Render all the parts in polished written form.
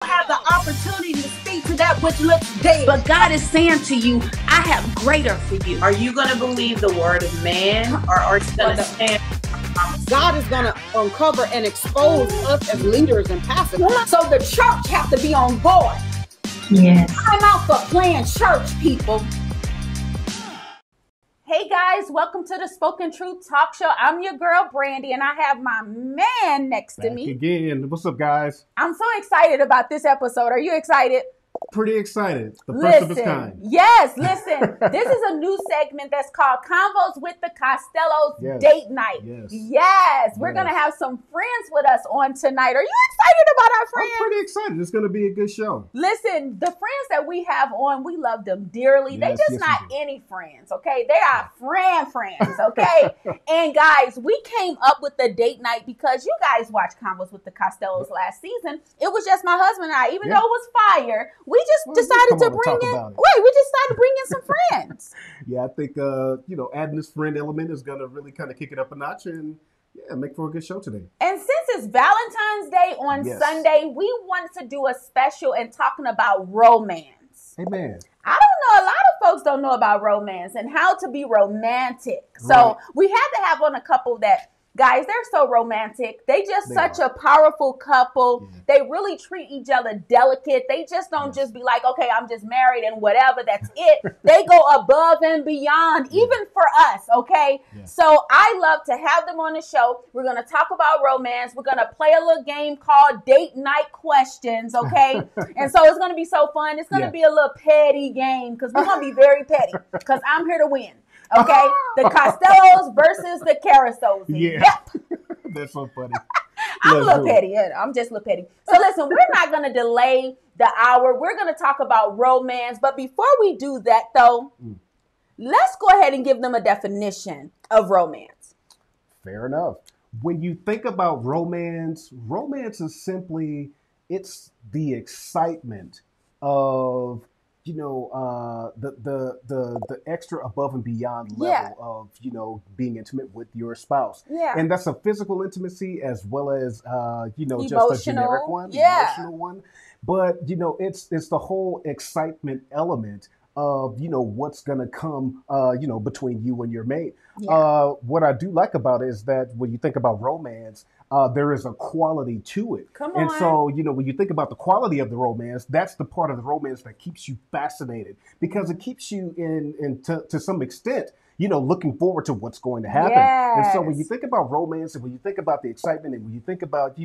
Have the opportunity to speak to that which looks dead. But God is saying to you, I have greater for you. Are you going to believe the word of man, or are you going to stand? God is going to uncover and expose us as leaders and pastors. So the church have to be on board. Yes. I'm out for playing church, people. Hey guys, welcome to the Spoken Truth Talk Show. I'm your girl, Brandy, and I have my man next to me. Again. What's up, guys? I'm so excited about this episode. Are you excited? Pretty excited. The first of its kind. Yes, listen. This is a new segment that's called Convos with the Costellos Date Night. Yes. We're going to have some friends with us on tonight. Are you excited about our friends? I'm pretty excited. It's going to be a good show. Listen, the friends that we have on, we love them dearly. They just not any friends, okay? They are friends, okay? And guys, we came up with the date night because you guys watched Convos with the Costellos last season. It was just my husband and I, even though it was fire. We just decided to bring in some friends. I think, adding this friend element is going to really kind of kick it up a notch and make for a good show today. And since it's Valentine's Day on Sunday, we wanted to do a special and talking about romance. Amen. I don't know. A lot of folks don't know about romance and how to be romantic. So we had to have on a couple that, guys, they're so romantic. They such a powerful couple. Yeah. They really treat each other delicate. They just don't just be like, okay, I'm just married and whatever, that's it. They go above and beyond, even for us, okay? Yeah. So I love to have them on the show. We're going to talk about romance. We're going to play a little game called Date Night Questions, okay? And so it's going to be so fun. It's going to be a little petty game because we're going to be very petty because I'm here to win. Okay, the Costellos versus the Karasows. Yeah, that's so funny. I'm a little petty. I'm just a little petty. So listen, we're not going to delay the hour. We're going to talk about romance. But before we do that, though, let's go ahead and give them a definition of romance. Fair enough. When you think about romance is simply, it's the excitement of the extra above and beyond level of, being intimate with your spouse. Yeah. And that's a physical intimacy as well as, just a generic one, emotional one. But, it's the whole excitement element of, what's going to come, between you and your mate. Yeah. What I do like about it is that when you think about romance, there is a quality to it. And so, when you think about the quality of the romance, that's the part of the romance that keeps you fascinated because it keeps you to some extent, looking forward to what's going to happen. Yes. And so when you think about romance and when you think about the excitement and when you think about,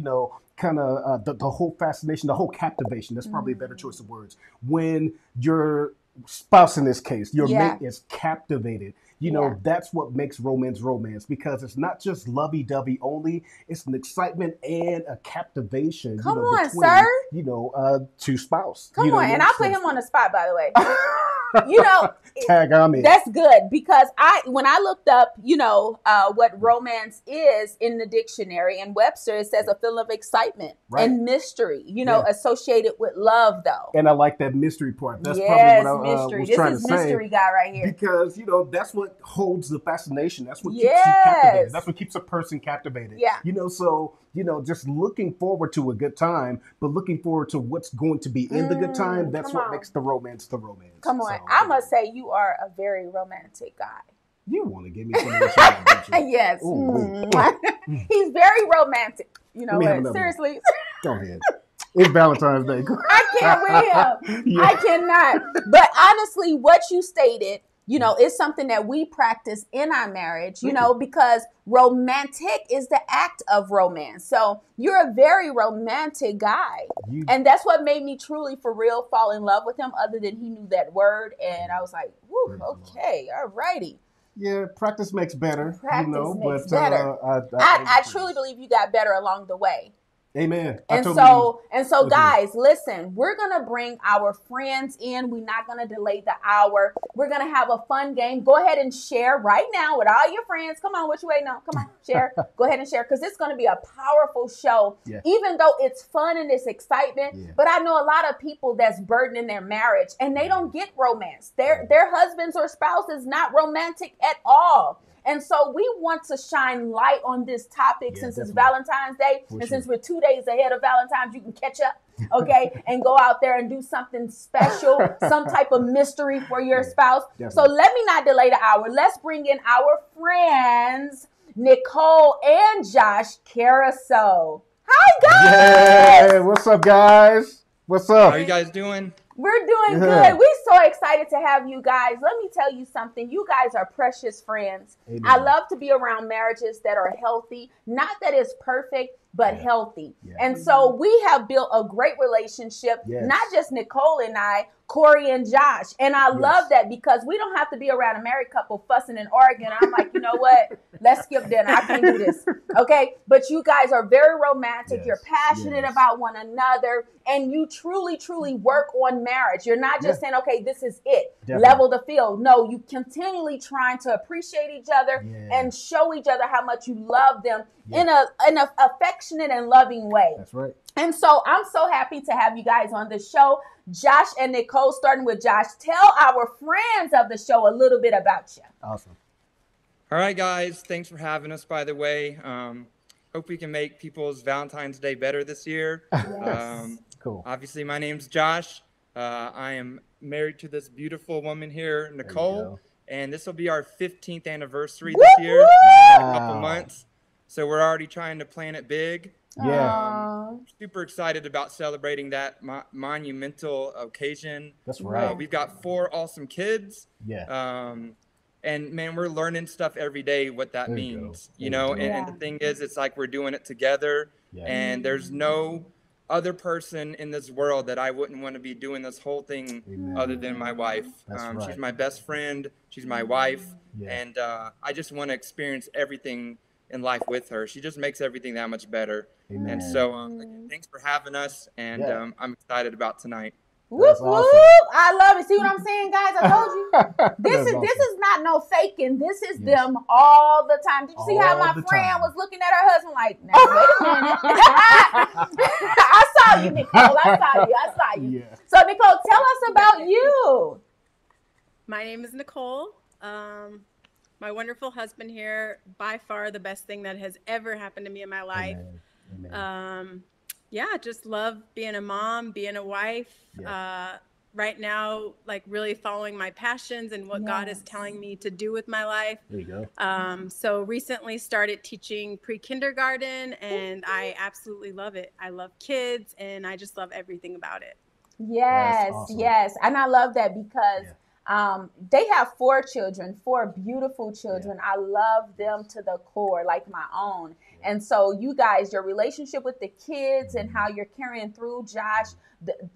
kind of the whole fascination, the whole captivation, that's probably a better choice of words. When your spouse, in this case, your mate is captivated. That's what makes romance because it's not just lovey-dovey only. It's an excitement and a captivation. Come on, between, sir. To spouse. Come on, and I'll put him on the spot, by the way. Tag on in. That's good because when I looked up, what romance is in the dictionary in Webster, it says a feeling of excitement and mystery, associated with love, though. And I like that mystery part. That's probably what I was trying to say. This is mystery guy right here. Because, that's what holds the fascination. That's what keeps you captivated. That's what keeps a person captivated. Yeah. So, just looking forward to a good time, but looking forward to what's going to be in the good time. That's what makes the romance the romance. Come on. So, I must say you are a very romantic guy. You want to give me some of that? Yes. He's very romantic. You know what? Seriously. Go ahead. It's Valentine's Day. I can't with him. Yeah. I cannot. But honestly, what you stated, is something that we practice in our marriage, because romantic is the act of romance. So you're a very romantic guy. And that's what made me truly, for real, fall in love with him, other than he knew that word. And I was like, whew, okay, all righty. Yeah, practice makes better. Practice makes better. I truly believe you got better along the way. Amen. And so guys, listen, we're going to bring our friends in. We're not going to delay the hour. We're going to have a fun game. Go ahead and share right now with all your friends. Come on, what you waiting on? Come on, share. Go ahead and share because it's going to be a powerful show, even though it's fun and it's excitement. Yeah. But I know a lot of people that's burdened in their marriage and they don't get romance. Their husbands or spouse is not romantic at all. And so we want to shine light on this topic since it's Valentine's Day. Since we're 2 days ahead of Valentine's, you can catch up, okay, and go out there and do something special, some type of mystery for your spouse. Definitely. So let me not delay the hour. Let's bring in our friends, Nicole and Josh Karasow. Hi, guys. Yeah, what's up, guys? What's up? How are you guys doing? We're doing good. We're so excited to have you guys. Let me tell you something. You guys are precious friends. Amen. I love to be around marriages that are healthy. Not that it's perfect, but healthy. Yeah. And so we have built a great relationship, not just Nicole and I, Corey and Josh. And I love that because we don't have to be around a married couple fussing and arguing. I'm like, you know what? Let's skip dinner. I can't do this. Okay. But you guys are very romantic. You're passionate about one another. And you truly, truly work on marriage. You're not just saying, okay, this is it. Level the field. No, you continually trying to appreciate each other and show each other how much you love them in a affectionate and loving way. That's right. And so I'm so happy to have you guys on the show. Josh and Nicole, starting with Josh, tell our friends of the show a little bit about you. Awesome. All right, guys. Thanks for having us, by the way. Hope we can make people's Valentine's Day better this year. Cool. Obviously, my name's Josh. I am married to this beautiful woman here, Nicole. And this will be our 15th anniversary this year. In a couple months. So we're already trying to plan it big. Super excited about celebrating that monumental occasion. That's right. We've got 4 awesome kids. And man, we're learning stuff every day what that means, you know, and the thing is, it's like we're doing it together and there's no other person in this world that I wouldn't want to be doing this whole thing other than my wife. She's my best friend. She's my wife. And I just want to experience everything in life with her. She just makes everything that much better. And so thanks for having us. And I'm excited about tonight. Whoop, whoop. I love it. See what I'm saying, guys? I told you. This is not no faking. This is them all the time. Did you see how my friend was looking at her husband like, now, wait a minute. I saw you, Nicole. I saw you. Yeah. So, Nicole, tell us about you. My name is Nicole. My wonderful husband here, by far the best thing that has ever happened to me in my life. Amen. Just love being a mom, being a wife. Right now, like really following my passions and what God is telling me to do with my life. There you go. So recently started teaching pre-kindergarten and I absolutely love it. I love kids and I just love everything about it. Yes, awesome. Yes. And I love that because they have 4 children, 4 beautiful children. I love them to the core, like my own. And so you guys, your relationship with the kids and how you're carrying through, Josh,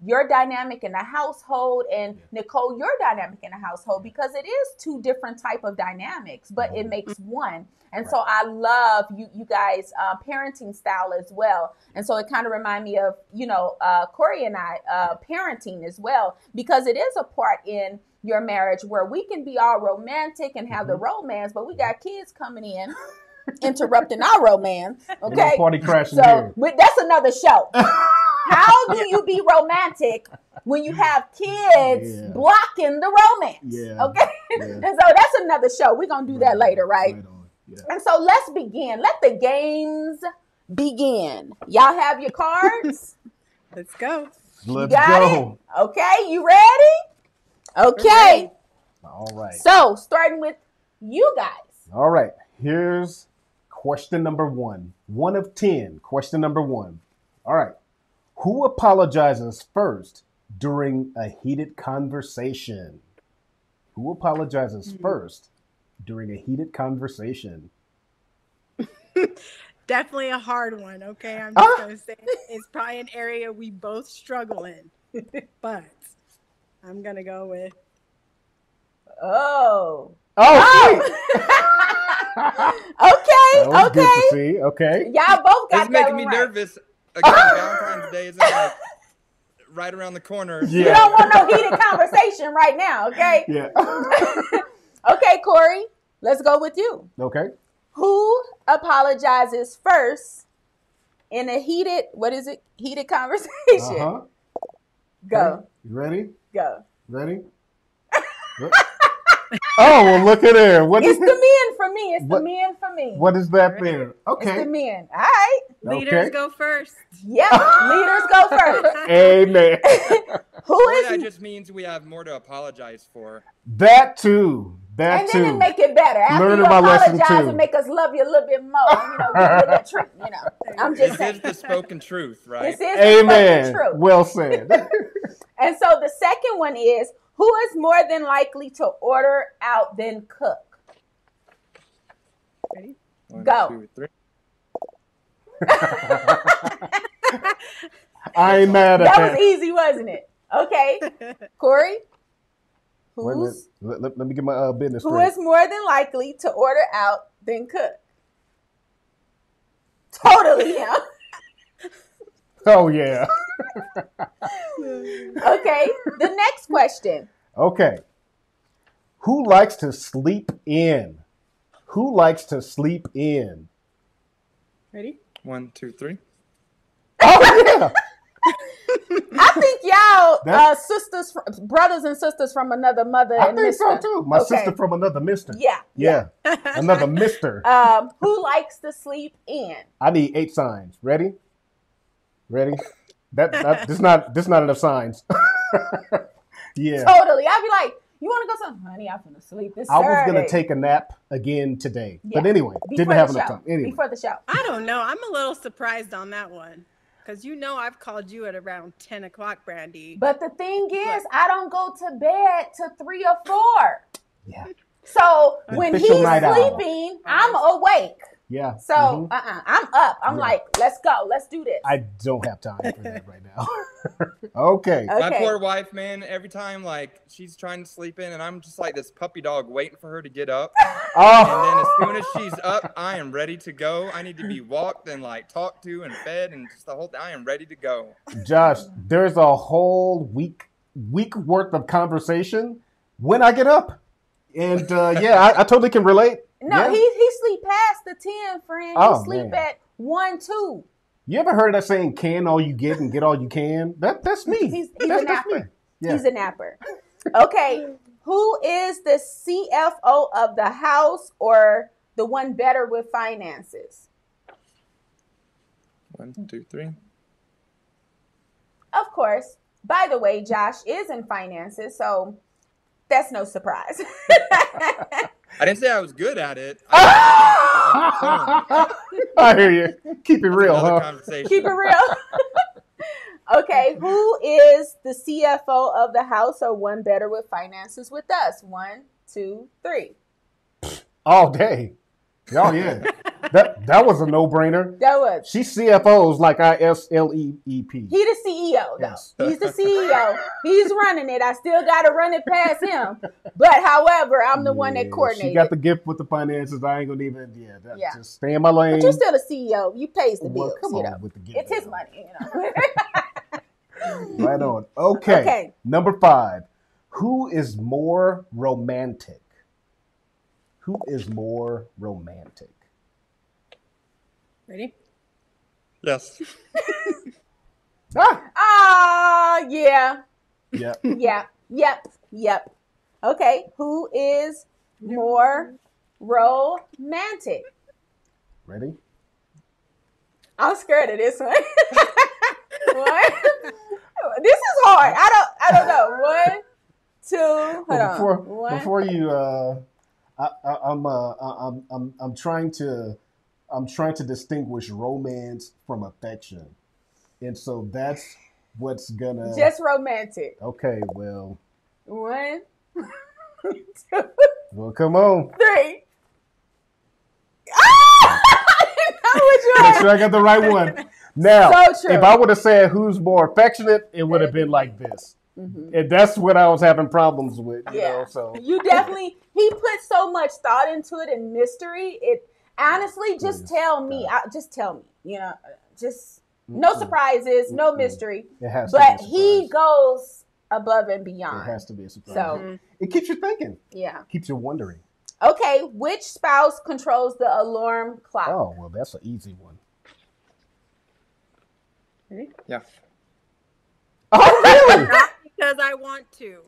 your dynamic in the household, and Nicole, your dynamic in the household, because it is 2 different type of dynamics, but it makes one. And so I love you guys' parenting style as well. And so it kind of reminds me of, Corey and I parenting as well, because it is a part in your marriage where we can be all romantic and have the romance, but we got kids coming in. Interrupting our romance, okay? Party crashing so that's another show. How do you be romantic when you have kids blocking the romance? Okay, and so that's another show. We're gonna do that later, right? And so let's begin. Let the games begin. Y'all have your cards? Let's go. Let's go. It? Okay, you ready? Okay. All right. So starting with you guys. All right. Here's question number 1. 1 of 10. Question number 1. All right. Who apologizes first during a heated conversation? Who apologizes first during a heated conversation? Definitely a hard one. Okay. I'm just going to say it's probably an area we both struggle in, but I'm going to go with. Okay. Good to see. Okay. Y'all both got it's making me nervous. Again, Valentine's Day is like right around the corner. You don't want no heated conversation right now, okay? Yeah. Okay, Corey, let's go with you. Okay. Who apologizes first in a heated conversation? Go. You ready? Go. Ready? Oh, well, look at there. It's the men for me. It's the men for me. What is that there? Okay. It's the men. All right. Leaders go first. Yep. Leaders go first. Amen. That just means we have more to apologize for. That too. And then it make it better. After Learning you my lesson apologize too. and make us love you a little bit more. You know, give you that treat. You know, I'm just saying. This is the spoken truth, right? This is the spoken truth. Well said. And so the second one is, who is more than likely to order out than cook? Ready? 1, Go. 2, 3. I ain't mad at that. That was easy, wasn't it? Okay. Corey? Let me get my business Who straight. is more than likely to order out than cook? Totally him. Oh, yeah. Okay. The next question. Okay. Who likes to sleep in? Who likes to sleep in? Ready? 1, 2, 3. Oh, yeah. I think y'all sisters, brothers and sisters from another mother. I and think mister. so, too. My sister from another mister. Yeah. Another mister. Who likes to sleep in? I need 8 signs. Ready? This not enough signs. Yeah. Totally. I'd be like, you want to go something? Honey, I'm gonna sleep this I was Saturday. going to take a nap again today. Yeah. But anyway, Before didn't have the enough show. time. Anyway. Before the show. I don't know. I'm a little surprised on that one. Because you know I've called you at around 10 o'clock, Brandy. But the thing is, I don't go to bed till 3 or 4. Yeah. So when he's Official sleeping, I'm awake. Yeah. So I'm up. I'm like, let's go. Let's do this. I don't have time for that right now. Okay. My poor wife, man, every time like she's trying to sleep in and I'm just like this puppy dog waiting for her to get up. And then as soon as she's up, I am ready to go. I need to be walked and like talked to and fed and just the whole thing. I am ready to go. Josh, there's a whole week worth of conversation when I get up. And I totally can relate. No, he sleep past the 10, friend. He sleep at 1, 2. You ever heard of that saying, can all you get and get all you can? That's me. He's that's a napper. Yeah. He's a napper. Okay. Who is the CFO of the house or the one better with finances? 1, 2, 3. Of course. By the way, Josh is in finances, so that's no surprise. I didn't say I was good at it. I hear you. Keep it real, huh? Keep it real. Okay, who is the CFO of the house or one better with finances with us? 1, 2, 3. All day. Oh, yeah. That was a no-brainer. That was. She CFOs like ISLEEP. He the CEO, though. Yes. He's the CEO. He's running it. I still got to run it past him. But, however, I'm the one that coordinated. She got the gift with the finances. I ain't going to even, just stay in my lane. But you're still the CEO. You pays the bills, come on with the gift. It's his money, Right on. Okay. Number 5. Who is more romantic? Who is more romantic? Ready? Yes. Yeah. Yep. Yep. Okay. Who is more romantic? Ready? I'm scared of this one. What? This is hard. I don't know. 1, 2. Hold on. Before you, I'm trying to distinguish romance from affection, and so that's what's gonna just romantic. Okay, well. 1, 2. Well, come on. 3. Make sure I got the right one. Now, so if I would have said who's more affectionate, it would have been like this. Mm-hmm. And that's what I was having problems with. You know, so you definitely, he put so much thought into it and mystery. It honestly, just tell me, just no surprises, no mystery. It has but to be a he goes above and beyond. It has to be a surprise. So it keeps you thinking. Yeah. Keeps you wondering. Okay, which spouse controls the alarm clock? Oh, well, that's an easy one. Ready? Yeah. Oh, really? Not because I want want to.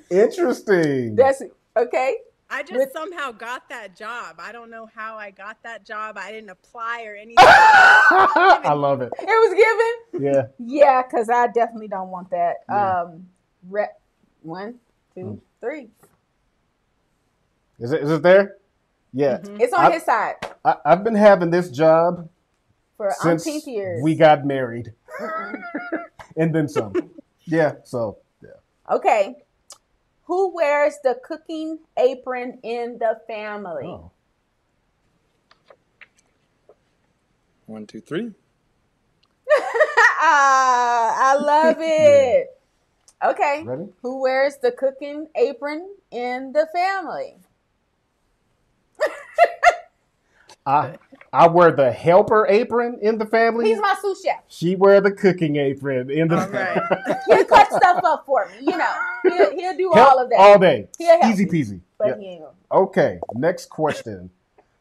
Interesting. That's okay. I just somehow got that job. I don't know how I got that job. I didn't apply or anything. I love it. It was given? Yeah. Yeah, because I definitely don't want that. Yeah. 1, 2, 3. Is it there? Yeah. Mm-hmm. It's on his side. I've been having this job for since umpteenth years. We got married. And then some. Yeah, so, yeah. Okay. Who wears the cooking apron in the family? Oh. 1, 2, 3. I love it. Yeah. Okay. Ready? Who wears the cooking apron in the family? I wear the helper apron in the family. He's my sous chef. She wear the cooking apron in the family. He'll cut stuff up for me. You know, he'll do all of that. All day. Easy peasy. But Yep. he ain't gonna. Okay, next question.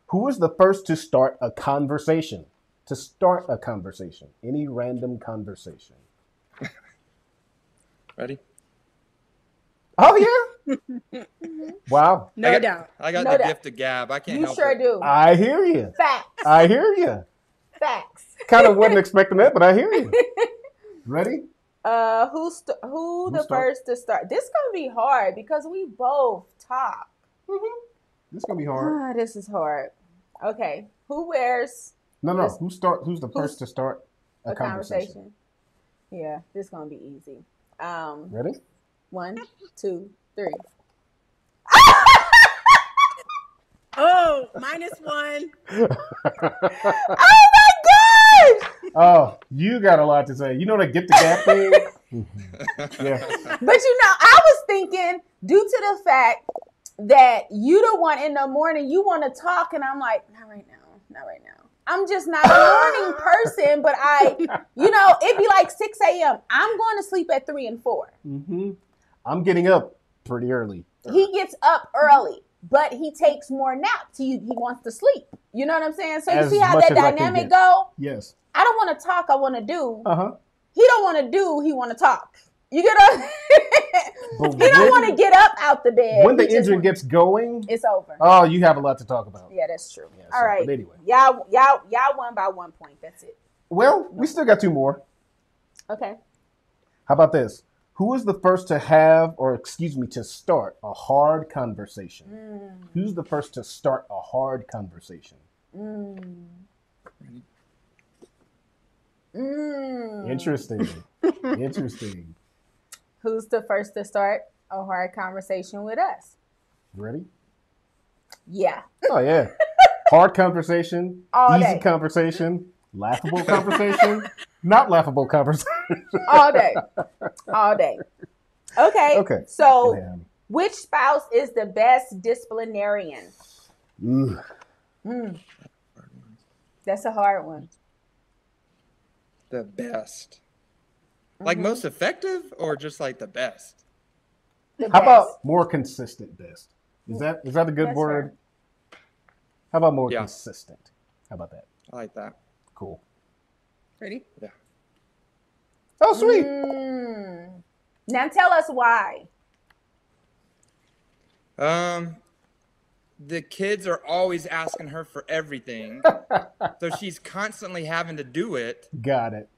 Who is the first to start a conversation? To start a conversation. Any random conversation. Ready? Oh, yeah? Wow. No doubt. I got the gift of gab. I can't help it. You sure do. I hear you. Facts. I hear you. Facts. Kind of wasn't expecting that, but I hear you. Ready? Who the first to start? This is gonna be hard because we both talk. Mm-hmm. This is gonna be hard. This is hard. Okay. Who wears? No. Who's the first to start a conversation? Yeah, this is gonna be easy. Ready? 1, 2, 3. Oh, -1. Oh my gosh! Oh, you got a lot to say. You know that get the gap thing? Yeah. But I was thinking, due to the fact that you the one in the morning, you want to talk, and I'm like, not right now. I'm just not a morning person, but it'd be like 6 a.m. I'm going to sleep at 3 and 4. Mm-hmm. I'm getting up pretty early. He gets up early, but he takes more naps. He wants to sleep. You know what I'm saying? So you see how that dynamic go? Yes. I don't want to talk. I want to do. Uh-huh. He don't want to do. He want to talk. You get up. He don't want to get up out the bed. When the engine gets going, it's over. Oh, you have a lot to talk about. Yeah, that's true. Yeah, all right. But anyway, y'all won by 1 point. That's it. Well, we still got 2 more. Okay. How about this? Who is the first to to start a hard conversation? Who's the first to start a hard conversation? Interesting. Interesting. Who's the first to start a hard conversation with us? Ready? Yeah. Oh, yeah. Hard conversation, all easy day. Conversation, laughable conversation, not laughable conversation. All day. All day. Okay. Okay. So, which spouse is the best disciplinarian? That's a hard one. The best. Like most effective or just like the best? How about more consistent best? Is that a good word? Fair. How about more consistent? How about that? I like that. Cool. Ready? Yeah. Oh, sweet. Now tell us why. The kids are always asking her for everything. So she's constantly having to do it. Got it.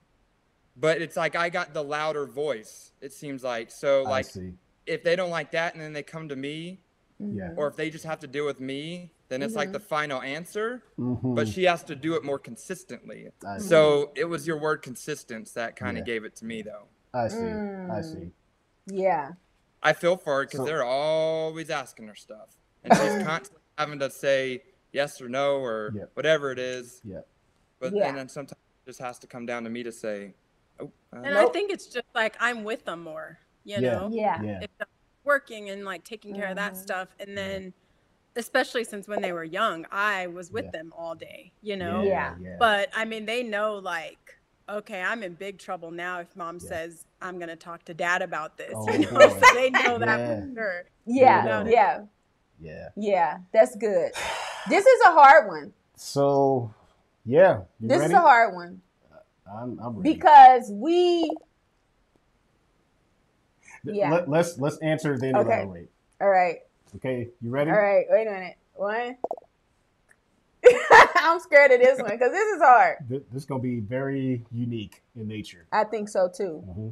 But it's like I got the louder voice, it seems like. So like if they don't like that and then they come to me, or if they just have to deal with me, then it's like the final answer. But she has to do it more consistently. So it was your word consistence that kind of gave it to me though. I see. Yeah. I feel for her because they're always asking her stuff. And she's constantly having to say yes or no or whatever it is. Yeah. But and then sometimes it just has to come down to me to say, and I think it's just like I'm with them more, you know? Yeah. If I'm working and like taking care of that stuff. And then, especially since when they were young, I was with them all day, you know? Yeah. But I mean, they know like, okay, I'm in big trouble now if mom says I'm going to talk to dad about this. Oh, you know? So they know that for sure. Yeah. That's good. This is a hard one. So, yeah. This ready? is a hard one. I'm ready. Because we Yeah. Let's answer then elaborate. All right. Okay, you ready? All right, wait a minute. One. I'm scared of this one because this is hard. This is going to be very unique in nature. I think so too. Mm-hmm.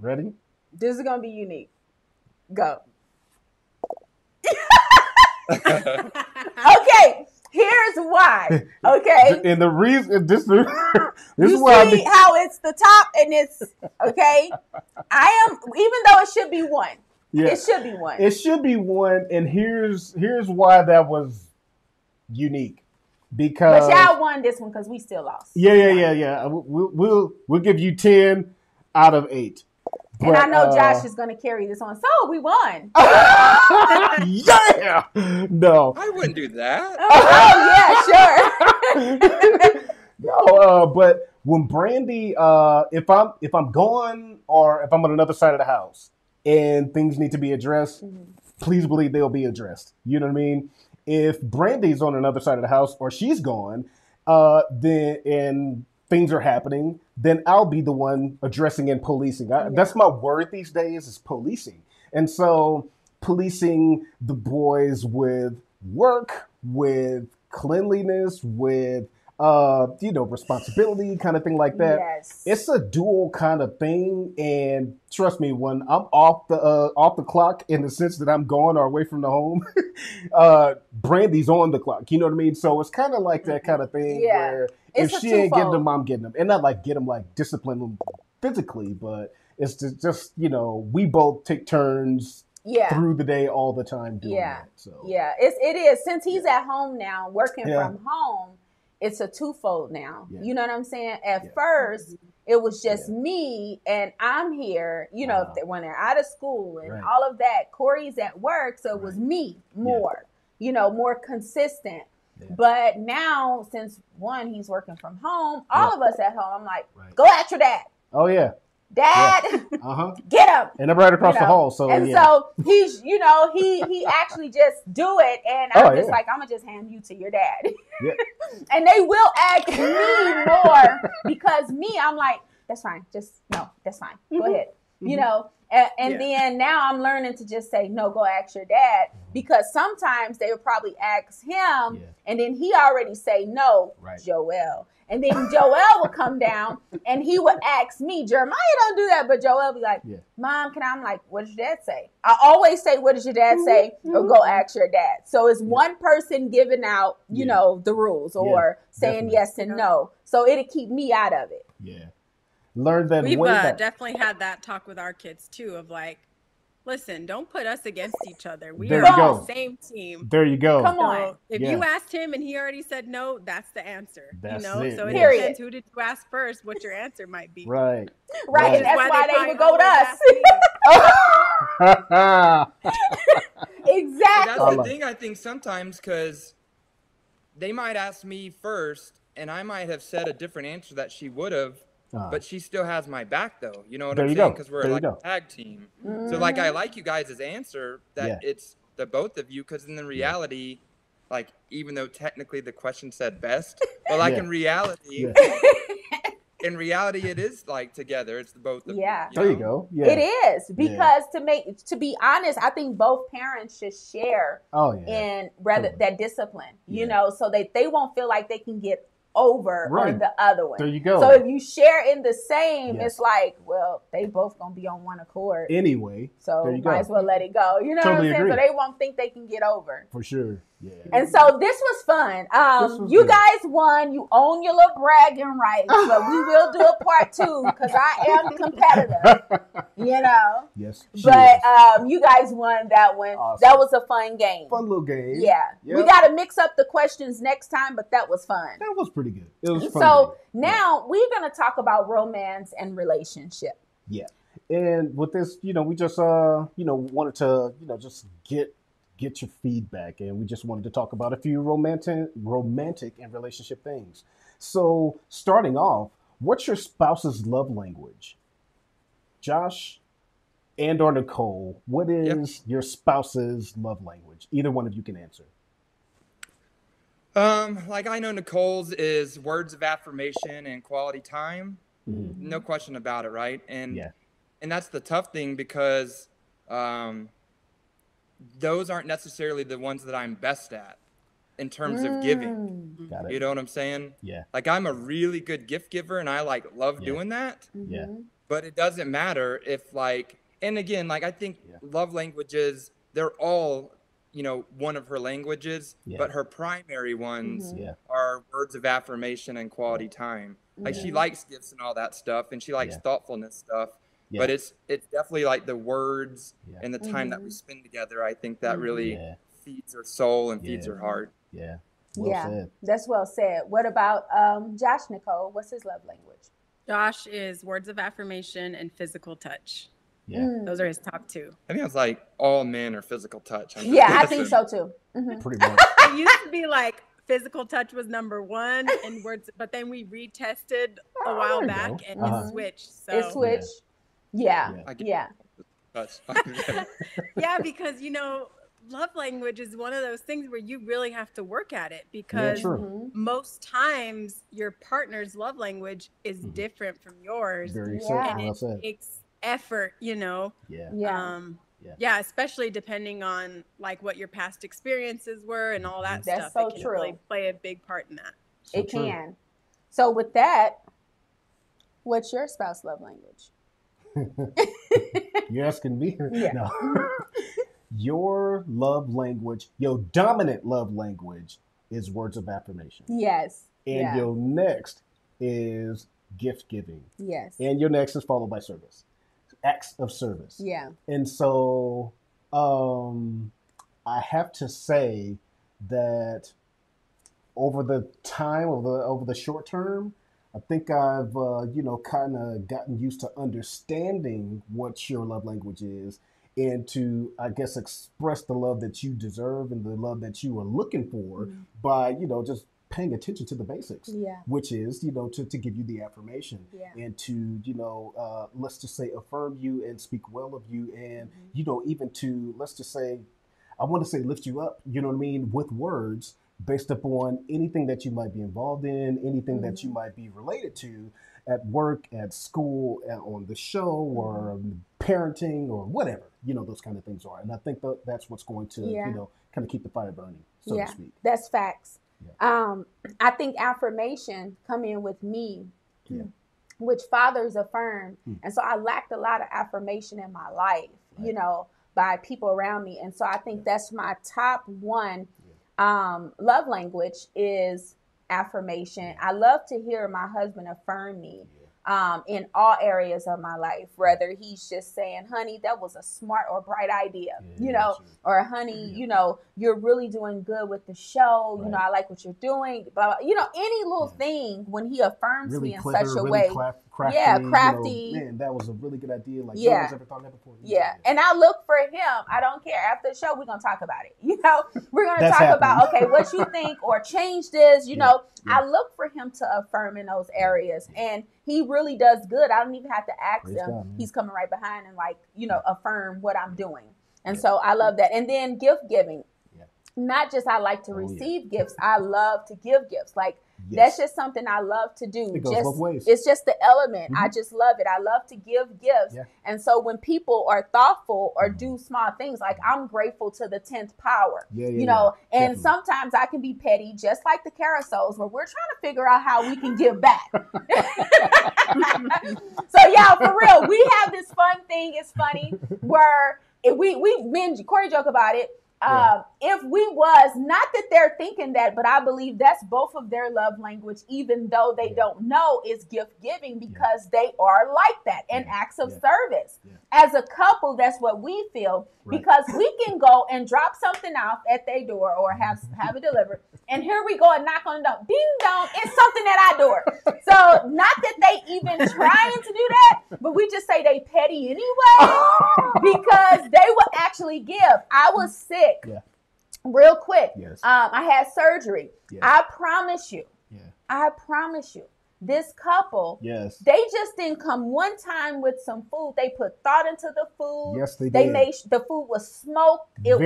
Ready? This is going to be unique. Go. Okay, here's why. Okay. And the reason this is you why see how it's the top and it's okay. I am, even though it should be one. Yeah. It should be one. It should be one, and here's why that was unique. Because but y'all won this one because we still lost. Yeah. We'll give you 10 out of 8. And I know Josh is going to carry this on. So we won. Yeah. No. I wouldn't do that. Oh yeah, sure. No, but when Brandy, if I'm gone or if I'm on another side of the house and things need to be addressed, please believe they'll be addressed. You know what I mean? If Brandy's on another side of the house or she's gone, then and things are happening, then I'll be the one addressing and policing. That's my word these days is policing. And so policing the boys with work, with cleanliness, with responsibility, kind of thing like that. Yes. It's a dual kind of thing, and trust me, when I'm off the clock in the sense that I'm gone or away from the home, Brandy's on the clock. You know what I mean? So it's kind of like that kind of thing where if she ain't getting them, I'm getting them, and not like get them like discipline them physically, but it's just we both take turns. Yeah. Through the day, all the time doing that. So it is. Since he's at home now, working from home, it's a twofold now. Yeah. You know what I'm saying? At first, it was just me and I'm here, when they're out of school and all of that. Corey's at work, so it was me more, more consistent. Yeah. But now, since he's working from home, all of us at home, I'm like, go at your dad. Oh, yeah. Dad, get him. And I'm right across the hall. So so he's, he actually just do it, and I'm just like, I'm gonna just hand you to your dad. Yeah. And they will ask me more because I'm like, that's fine. That's fine. Go ahead. And then now I'm learning to just say, no, go ask your dad, because sometimes they would probably ask him, and then he already say, no, Joel. And then Joel would come down and he would ask me, Jeremiah don't do that, but Joel be like, Mom, I'm like, what does your dad say? I always say, what does your dad say? Or go ask your dad. So it's one person giving out, the rules or saying yes and no. So it'll keep me out of it. Yeah. Learn that We've definitely had that talk with our kids too, of like, listen, don't put us against each other. We are on the same team. There you go. Come on. If you asked him and he already said no, that's the answer. That's it. So it Period. depends who did you ask first, what your answer might be. Right. And that's why they would go to us. Exactly. That's the thing, I think, sometimes, because they might ask me first and I might have said a different answer that she would have. But she still has my back, though. You know what I'm saying? Because we're like a tag team. Mm-hmm. So, like, I like you guys' answer that it's the both of you. Because in the reality, like, even though technically the question said best, but like in reality, it is like together. It's the both of you. There you go. Yeah. It is because to be honest, I think both parents should share in that discipline. So that they won't feel like they can get over on the other one. There you go. So if you share in the same, it's like, well, they both gonna be on one accord anyway. So might as well let it go. You know what I'm saying? Agree. So they won't think they can get over. For sure. Yeah. And so this was fun. You guys won. You own your little bragging rights, but we will do a part 2 because I am competitive. Yes. But you guys won that one. Awesome. That was a fun game. Fun little game. Yeah. Yep. We got to mix up the questions next time, but that was fun. That was pretty good. It was fun. So now we're going to talk about romance and relationship. Yeah. And with this, we just, wanted to, just get your feedback, and we just wanted to talk about a few romantic and relationship things. So starting off, what's your spouse's love language? Josh and or Nicole, what is your spouse's love language? Either one of you can answer. Like I know Nicole's is words of affirmation and quality time. Mm-hmm. No question about it, right? And And that's the tough thing because those aren't necessarily the ones that I'm best at in terms of giving. You know what I'm saying? Yeah. Like I'm a really good gift giver and I like love doing that. Yeah. But it doesn't matter if like, and again, like I think love languages, they're all, you know, one of her languages, but her primary ones are words of affirmation and quality time. Like she likes gifts and all that stuff, and she likes thoughtfulness stuff. But it's definitely like the words and the time that we spend together. I think that really feeds her soul and feeds her heart. Yeah. Well said. That's well said. What about Josh Nicole? What's his love language? Josh is words of affirmation and physical touch. Yeah. Those are his top two. I think it's like all men are physical touch. I think so too. Pretty much. It used to be like physical touch was number one and words, but then we retested a while back and it switched. So it switched. Yeah. Yeah, because you know, love language is one of those things where you really have to work at it because most times your partner's love language is different from yours. Very and it takes effort, you know. Yeah, especially depending on like what your past experiences were and all that stuff. So it can true. really play a big part in that. It can. So with that, what's your spouse love language? You're asking me? Yeah. No. Your love language, your dominant love language is words of affirmation. Yes. And your next is gift giving. Yes. And your next is followed by service. Acts of service. Yeah. And so I have to say that over the time, over the short term, I think I've, kind of gotten used to understanding what your love language is and to, I guess, express the love that you deserve and the love that you are looking for by, just paying attention to the basics, which is, to give you the affirmation and to, let's just say, affirm you and speak well of you. And, even to, let's just say, I want to say lift you up, you know what I mean, with words based upon anything that you might be involved in, anything that you might be related to at work, at school, on the show, or parenting, or whatever, those kind of things are. And I think that's what's going to, kind of keep the fire burning, so to speak. That's facts. Yeah. I think affirmation come in with me, which fathers affirm. And so I lacked a lot of affirmation in my life, by people around me. And so I think that's my top one love language is affirmation. I love to hear my husband affirm me in all areas of my life, whether he's just saying, honey, that was a smart or bright idea, or honey, you're really doing good with the show. I like what you're doing, blah, blah. Any little thing when he affirms really me in such a way. Crafty. Man, that was a really good idea. Like, no one's ever thought that before. And I look for him. I don't care. After the show, we're going to talk about it. We're going to talk about, okay, what you think or change this, I look for him to affirm in those areas. And he really does good. I don't even have to ask him. He's coming right behind and affirm what I'm doing. And so I love that. And then gift giving. Not just I like to receive gifts. I love to give gifts. That's just something I love to do. It goes both ways. It's just the element. I just love it. I love to give gifts. And so when people are thoughtful or do small things, I'm grateful to the 10th power. And Definitely. sometimes I can be petty, just like the Karasows, where we're trying to figure out how we can give back. So for real, we have this fun thing. It's funny where Corey joke about it. If we was, not that they're thinking that, but I believe that's both of their love language, even though they don't know, is gift giving because they are like that and acts of service. As a couple, that's what we feel because we can go and drop something off at their door or have it delivered. And here we go and knock on the door. Ding dong, it's something at our door. So not that they even trying to do that, but we just say they petty anyway because they will actually give. I was sick real quick. I had surgery. I promise you, this couple, they just didn't come one time with some food. They put thought into the food. Yes, they did. They made the food was smoked. It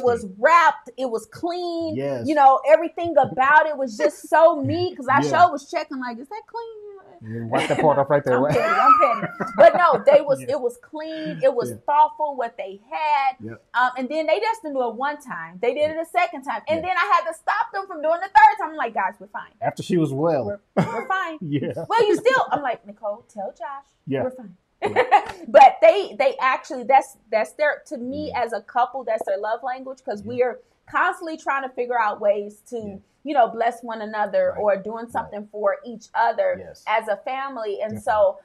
was wrapped. It was clean. Yes. Everything about it was just so neat because I was checking is that clean? You wipe that part off right there. I'm petty. But no, it was clean. It was thoughtful what they had. Yep. And then they just didn't do it one time. They did it a second time. And then I had to stop them from doing the third time. I'm like, guys, we're fine. After she was well. We're fine. Well, I'm like, Nicole, tell Josh. We're fine. But they actually, that's their, to me as a couple, that's their love language, because we are constantly trying to figure out ways to, bless one another or doing something for each other as a family. And so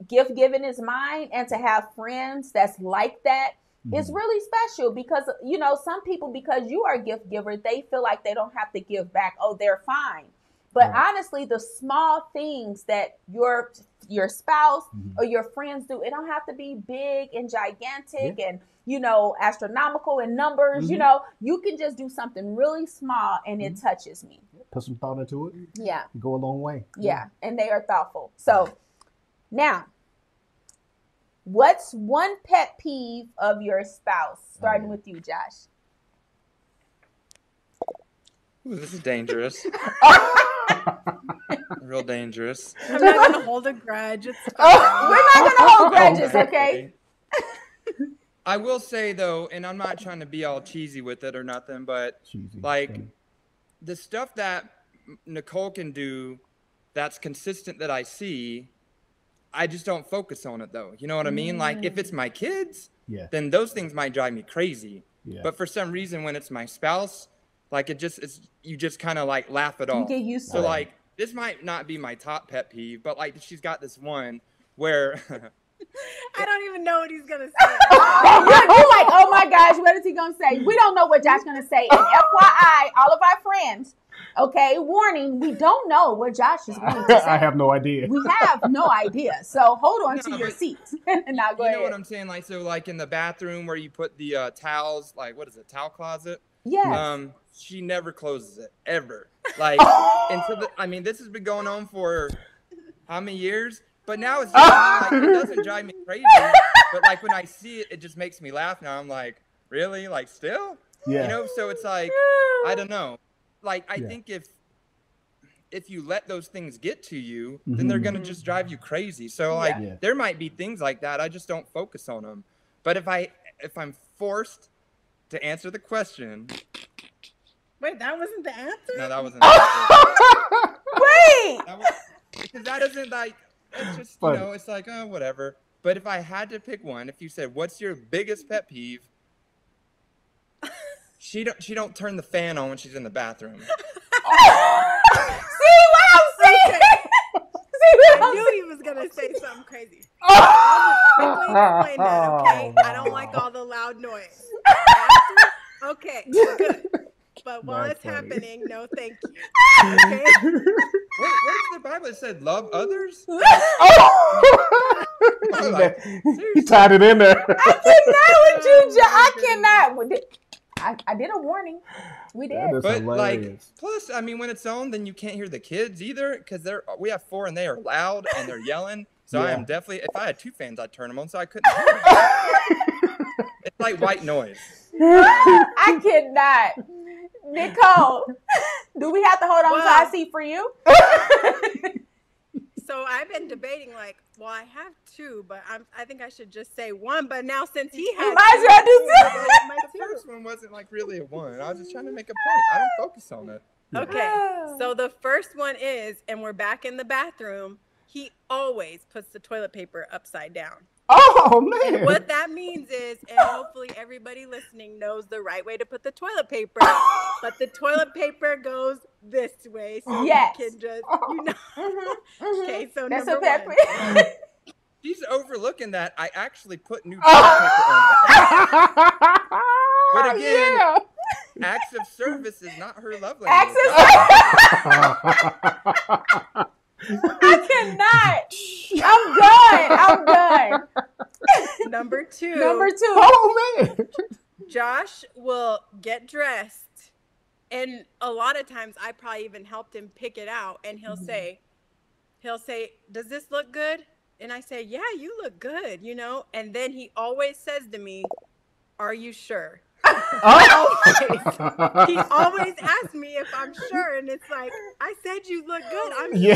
gift giving is mine, and to have friends that's like that is really special, because, some people, because you are a gift giver, they feel like they don't have to give back. Oh, they're fine. But honestly, the small things that your spouse or your friends do, it don't have to be big and gigantic and, astronomical in numbers. You can just do something really small and it touches me. Put some thought into it. Yeah. Go a long way. Yeah. And they are thoughtful. So now, what's one pet peeve of your spouse? Starting with you, Josh. Ooh, this is dangerous. Real dangerous. I'm not going to hold a grudge. It's we're not going to hold grudges, okay? I will say, though, and I'm not trying to be all cheesy with it or nothing, but the stuff that Nicole can do that's consistent that I see, I just don't focus on it, though. You know what I mean? Like, if it's my kids, then those things might drive me crazy. But for some reason, when it's my spouse, like, you just kind of like laugh it off. You get used to it. So like, this might not be my top pet peeve, but like, she's got this one where I don't even know what he's gonna say. You're like, oh my gosh, what is he gonna say? We don't know what Josh's gonna say. And FYI, all of our friends, okay, warning, we don't know what Josh is going to say. I have no idea. We have no idea. So hold on to your seats. Now go ahead. You know what I'm saying? Like, so like in the bathroom where you put the towels, like, what is it, towel closet? Yes. She never closes it, ever. Like, this has been going on for how many years? But now it's just, like, it doesn't drive me crazy. But like when I see it, it just makes me laugh. Now I'm like, really? Like, still? Yeah. So it's like, I don't know. Like, I think if you let those things get to you, then they're gonna just drive you crazy. So like, there might be things like that. I just don't focus on them. But if I'm forced to answer the question. Wait, that wasn't the answer? No, that wasn't the answer. Wait! Because that isn't like, it's just, it's like, oh, whatever. But if I had to pick one, if you said, what's your biggest pet peeve? She don't turn the fan on when she's in the bathroom. See what I'm saying? I knew he was going to say something crazy. I'll just quickly explain that, okay? I don't like all the loud noise. Okay, good. But while it's happening, no thank you. Okay? What is the Bible that said love others? He tied it in there. I cannot with you, Joe. I cannot. I did a warning. We did. But hilarious. Like, plus, I mean, when it's on, then you can't hear the kids either, because we have 4 and they are loud and they're yelling. So I am definitely, if I had 2 fans, I'd turn them on so I couldn't hear them. It's like white noise. I cannot. Nicole, do we have to hold on to our seat for you? So I've been debating, like, well, I have 2, but I think I should just say 1. But now since he has, might as well do 2. The first one wasn't like really a 1. I was just trying to make a point. I don't focus on it. Okay, so the first one is, and we're back in the bathroom. He always puts the toilet paper upside down. Oh, man. And what that means is, and hopefully everybody listening knows the right way to put the toilet paper, but the toilet paper goes this way. So you can just, Okay, so that's number a 1. She's overlooking that. I actually put new toilet paper on there. But again, acts of service is not her love language. I cannot. I'm done. Number 2. Oh, man. Josh will get dressed, and a lot of times I probably even helped him pick it out, and he'll say, does this look good? And I say, yeah, you look good, and then he always says to me, are you sure? Oh. He always asks me if I'm sure, and it's like, I said you look good. I'm sure.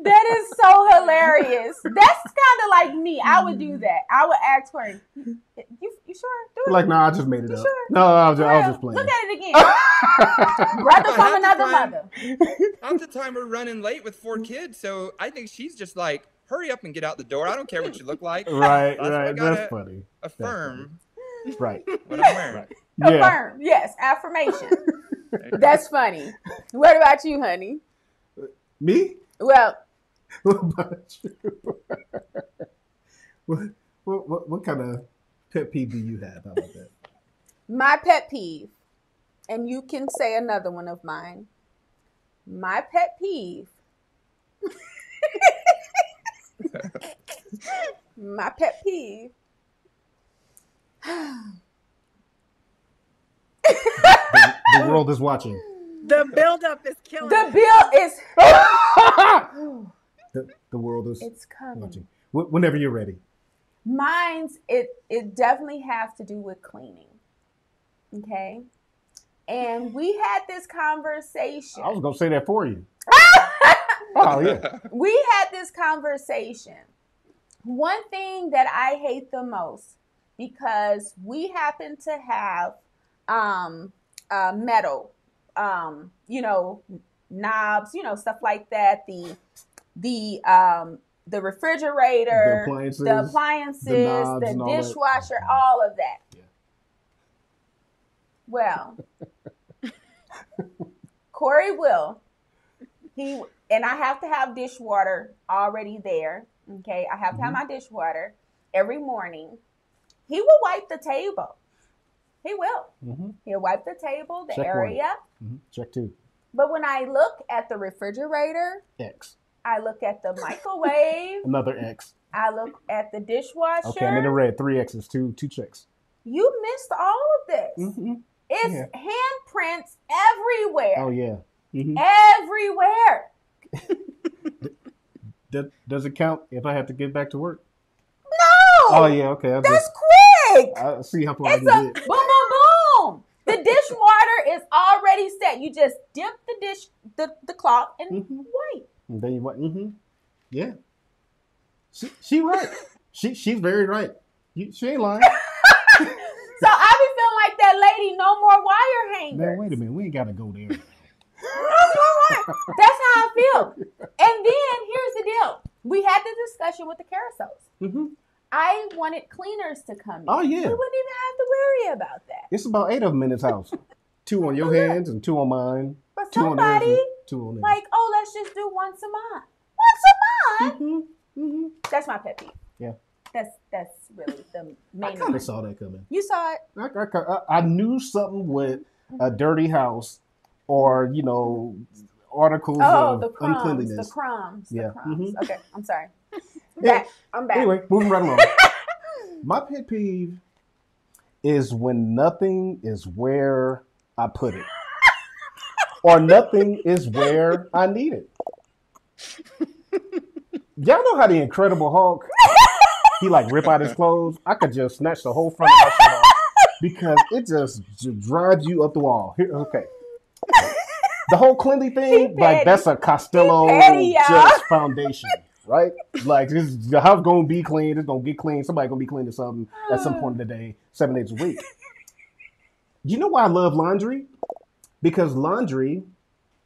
That is so hilarious. That's kind of like me. I would do that. I would ask for him. You sure? Do it. Like, no, I just made it up. Sure? No, I was just playing. Look at it again. Brother from another mother. Half the time we're running late with 4 kids, so I think she's just like, hurry up and get out the door. I don't care what you look like. Right. That's funny. Affirm. Right. What I'm wearing. Right. Affirm. Yes. Affirmation. That's funny. What about you, honey? Me? Well. What about you? What kind of pet peeve do you have? How about that? My pet peeve, and you can say another one of mine. My pet peeve. My pet peeve. The world is watching. The buildup is killing. The bill is. The world is. It's coming. Watching. Whenever you're ready. Mine's it definitely has to do with cleaning. Okay. And we had this conversation. I was gonna say that for you. Oh yeah. We had this conversation. One thing that I hate the most, because we happen to have metal, knobs, stuff like that. The refrigerator, the appliances, the dishwasher, all of that. Yeah. Well, Corey and I have to have dishwater already there. Okay, I have to have my dishwater every morning. He will wipe the table. He will. Mm-hmm. He'll wipe the table, the area. Mm-hmm. Check 2. But when I look at the refrigerator, X. I look at the microwave. Another X. I look at the dishwasher. Okay, I'm in the red. 3 X's, 2 checks. You missed all of this. Mm-hmm. It's handprints everywhere. Oh, yeah. Mm-hmm. Everywhere. Does it count if I have to get back to work? No. Oh, yeah, okay. That's quick. I see how far it's I can get. Boom, boom, boom. The dishwater is already set. You just dip the cloth and wipe. And then you wipe. Mm-hmm. Yeah. She right. She's very right. She ain't lying. So I be feeling like that lady, no more wire hangers. Man, wait a minute. We ain't got to go there. That's how I feel. And then here's the deal. We had the discussion with the Karasows. Mm-hmm. I wanted cleaners to come in. Oh, yeah. We wouldn't even have to worry about that. It's about 8 of them in his house. 2 on your hands and 2 on mine. But 2 somebody, on theirs and 2 on theirs. Like, let's just do once a month. Once a month? Mm-hmm. Mm-hmm. That's my pet peeve. Yeah. That's really the main I kind of saw that coming. You saw it? I knew something with a dirty house or, articles of uncleanliness. The crumbs. Yeah. The crumbs. Mm-hmm. Okay, I'm sorry. I'm back. Anyway, moving right along. My pet peeve is when nothing is where I put it. Or nothing is where I need it. Y'all know how the Incredible Hulk, he rip out his clothes? I could just snatch the whole front of my shirt off because it just drives you up the wall. Here, okay. The whole cleanly thing, that's a Costellos just foundation, right? The house gonna be clean, it's gonna get clean, somebody gonna be cleaning something at some point in the day, 7 days a week. You know why I love laundry? Because laundry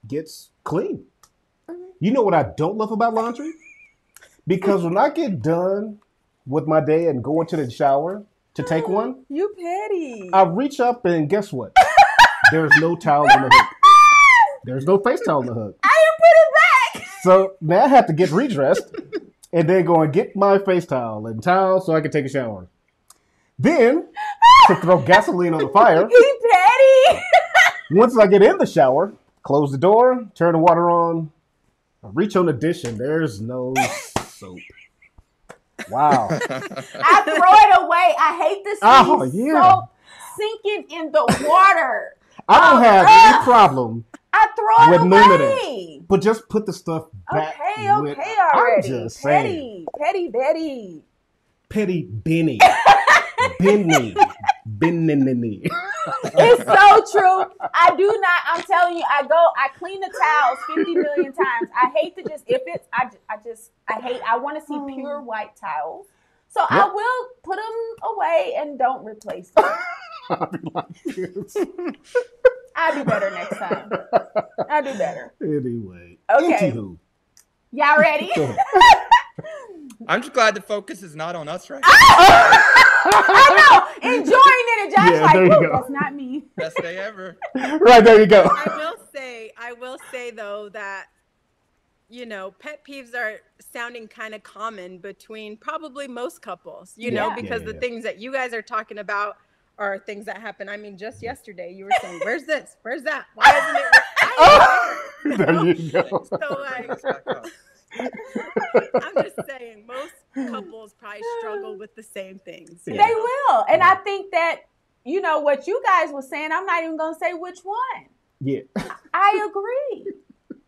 gets clean. You know what I don't love about laundry? Because when I get done with my day and go into the shower to take one, you petty. I reach up and guess what? There's no towel in the hook. There's no face towel in the hook. I didn't put it back. So now I have to get redressed and then go and get my face towel and towel so I can take a shower. Then to throw gasoline on the fire. He petty. Once I get in the shower, close the door, turn the water on, reach on the dish, and there's no soap. Wow. I throw it away. I hate to see soap sinking in the water. I don't have any problem I throw it with none of away. that. But just put the stuff back. Okay, already. I'm just saying. Petty Betty. Petty Benny. Benny. It's so true. I'm telling you, I clean the towels 50 million times. I hate to I want to see pure white towels. So yep. I will put them away and don't replace them. I'll be better next time. I'll do better. Anyway. Okay. Y'all ready? I'm just glad the focus is not on us right now. I know. Enjoying it. And Josh like, that's not me. Best day ever. Right, there you go. I will say though that, you know, pet peeves are sounding kind of common between probably most couples, you know, because the things that you guys are talking about are things that happen. I mean, just yesterday you were saying, where's this? Where's that? Why isn't it? There you go. So like, I'm just saying most couples probably struggle with the same things. Yeah. They will. And I think that, you know, what you guys were saying, I'm not even going to say which one. Yeah. I agree.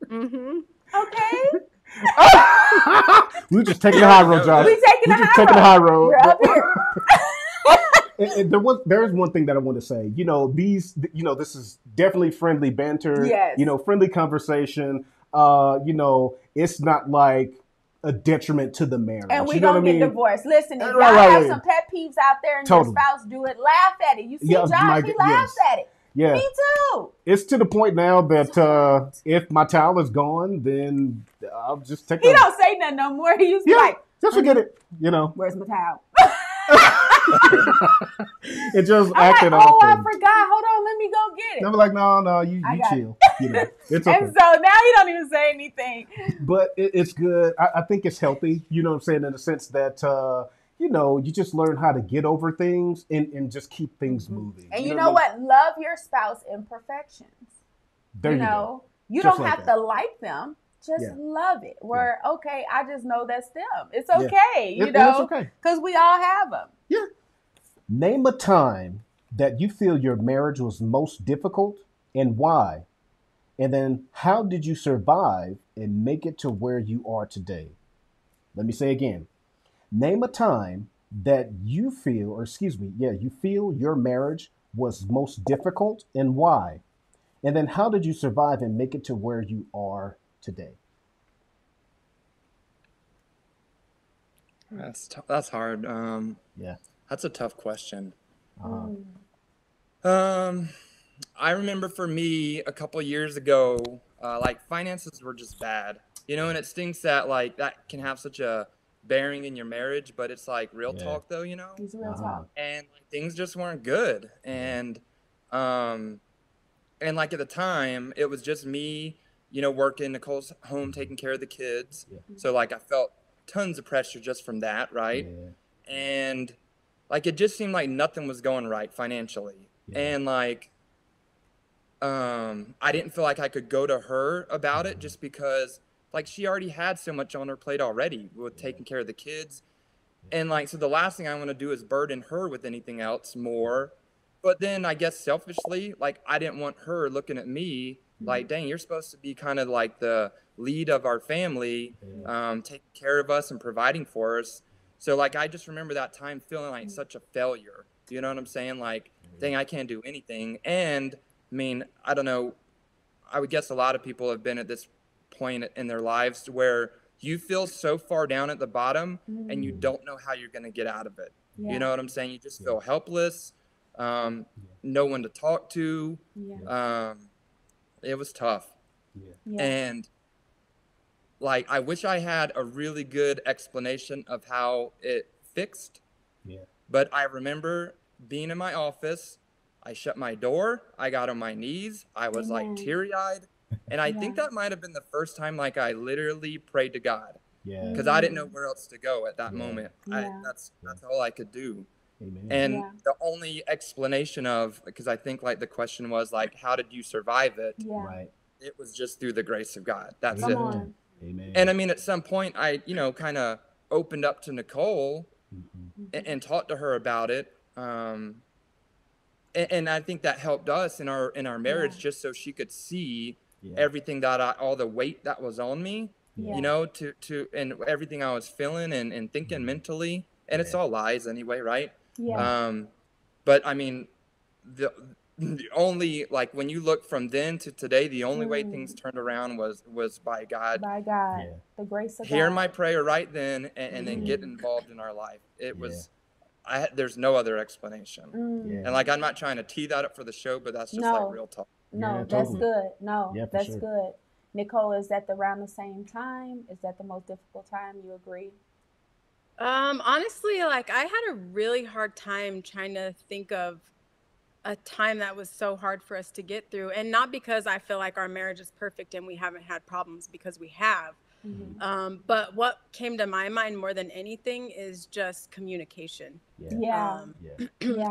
Mm-hmm. Okay. We're just taking the high road, Josh. We're taking the high road. We're up here. And there is one thing that I want to say. You know, this is definitely friendly banter. Yes. You know, friendly conversation. You know, it's not like a detriment to the marriage. And we don't get divorced. Listen, if y'all have some pet peeves out there and your spouse do it, laugh at it. You see Josh, he laughs at it. Yeah. Me too. It's to the point now that if my towel is gone, then I'll just take it. He don't say nothing no more. He used to be like, just forget it. You know. Where's my towel? It just I'm acted like, off. I forgot. Hold on, let me go get it. I'm like, no, you chill. You know, it's okay. And so now you don't even say anything. But it's good. I think it's healthy. You know what I'm saying? In the sense that, you know, you just learn how to get over things and just keep things moving. And you know what? Love your spouse imperfections. There you know, you don't have to like them. Just love it. Where, okay, I just know that's them. It's okay, you know, it's okay. Because we all have them. Yeah. Name a time that you feel your marriage was most difficult and why. And then how did you survive and make it to where you are today? Let me say again. Name a time that you feel, you feel your marriage was most difficult and why. And then how did you survive and make it to where you are today? That's hard. That's a tough question. I remember for me a couple years ago, like finances were just bad, you know, and it stinks that like that can have such a bearing in your marriage, but it's like real talk though, you know. It's real talk. And like, things just weren't good, and like at the time it was just me, you know, working, Nicole's home taking care of the kids, so like I felt tons of pressure just from that, right? And like it just seemed like nothing was going right financially, and like I didn't feel like I could go to her about it just because like she already had so much on her plate already with taking care of the kids, and like so the last thing I want to do is burden her with anything else more. But then I guess selfishly, like I didn't want her looking at me like, dang, you're supposed to be kind of like the lead of our family, taking care of us and providing for us. So like I just remember that time feeling like such a failure. You know what I'm saying? Like, dang, I can't do anything. And I mean, I don't know, I would guess a lot of people have been at this point in their lives where you feel so far down at the bottom and you don't know how you're going to get out of it. You know what I'm saying? You just feel helpless, no one to talk to. It was tough. And like, I wish I had a really good explanation of how it fixed. But I remember being in my office, I shut my door, I got on my knees, I was like teary-eyed. And I think that might have been the first time like I literally prayed to God. Because I didn't know where else to go at that moment. That's all I could do. Amen. And the only explanation of, because I think like the question was like, how did you survive it? Right. It was just through the grace of God. That's it. Amen. And I mean, at some point I, you know, kind of opened up to Nicole and talked to her about it. And I think that helped us in our marriage, just so she could see everything that all the weight that was on me, you know, and everything I was feeling and thinking mentally, and it's all lies anyway, right? But I mean, the only, like, when you look from then to today, the only way things turned around was by God. By God, the grace of Hear God. my prayer right then, and then get involved in our life. It was, there's no other explanation. And like, I'm not trying to tee that up for the show, but that's just like real talk. No, that's good. No, that's good. Nicole, is that around the same time? Is that the most difficult time? You agree? Honestly, like, I had a really hard time trying to think of a time that was so hard for us to get through, and not because I feel like our marriage is perfect and we haven't had problems, because we have. But what came to my mind more than anything is just communication.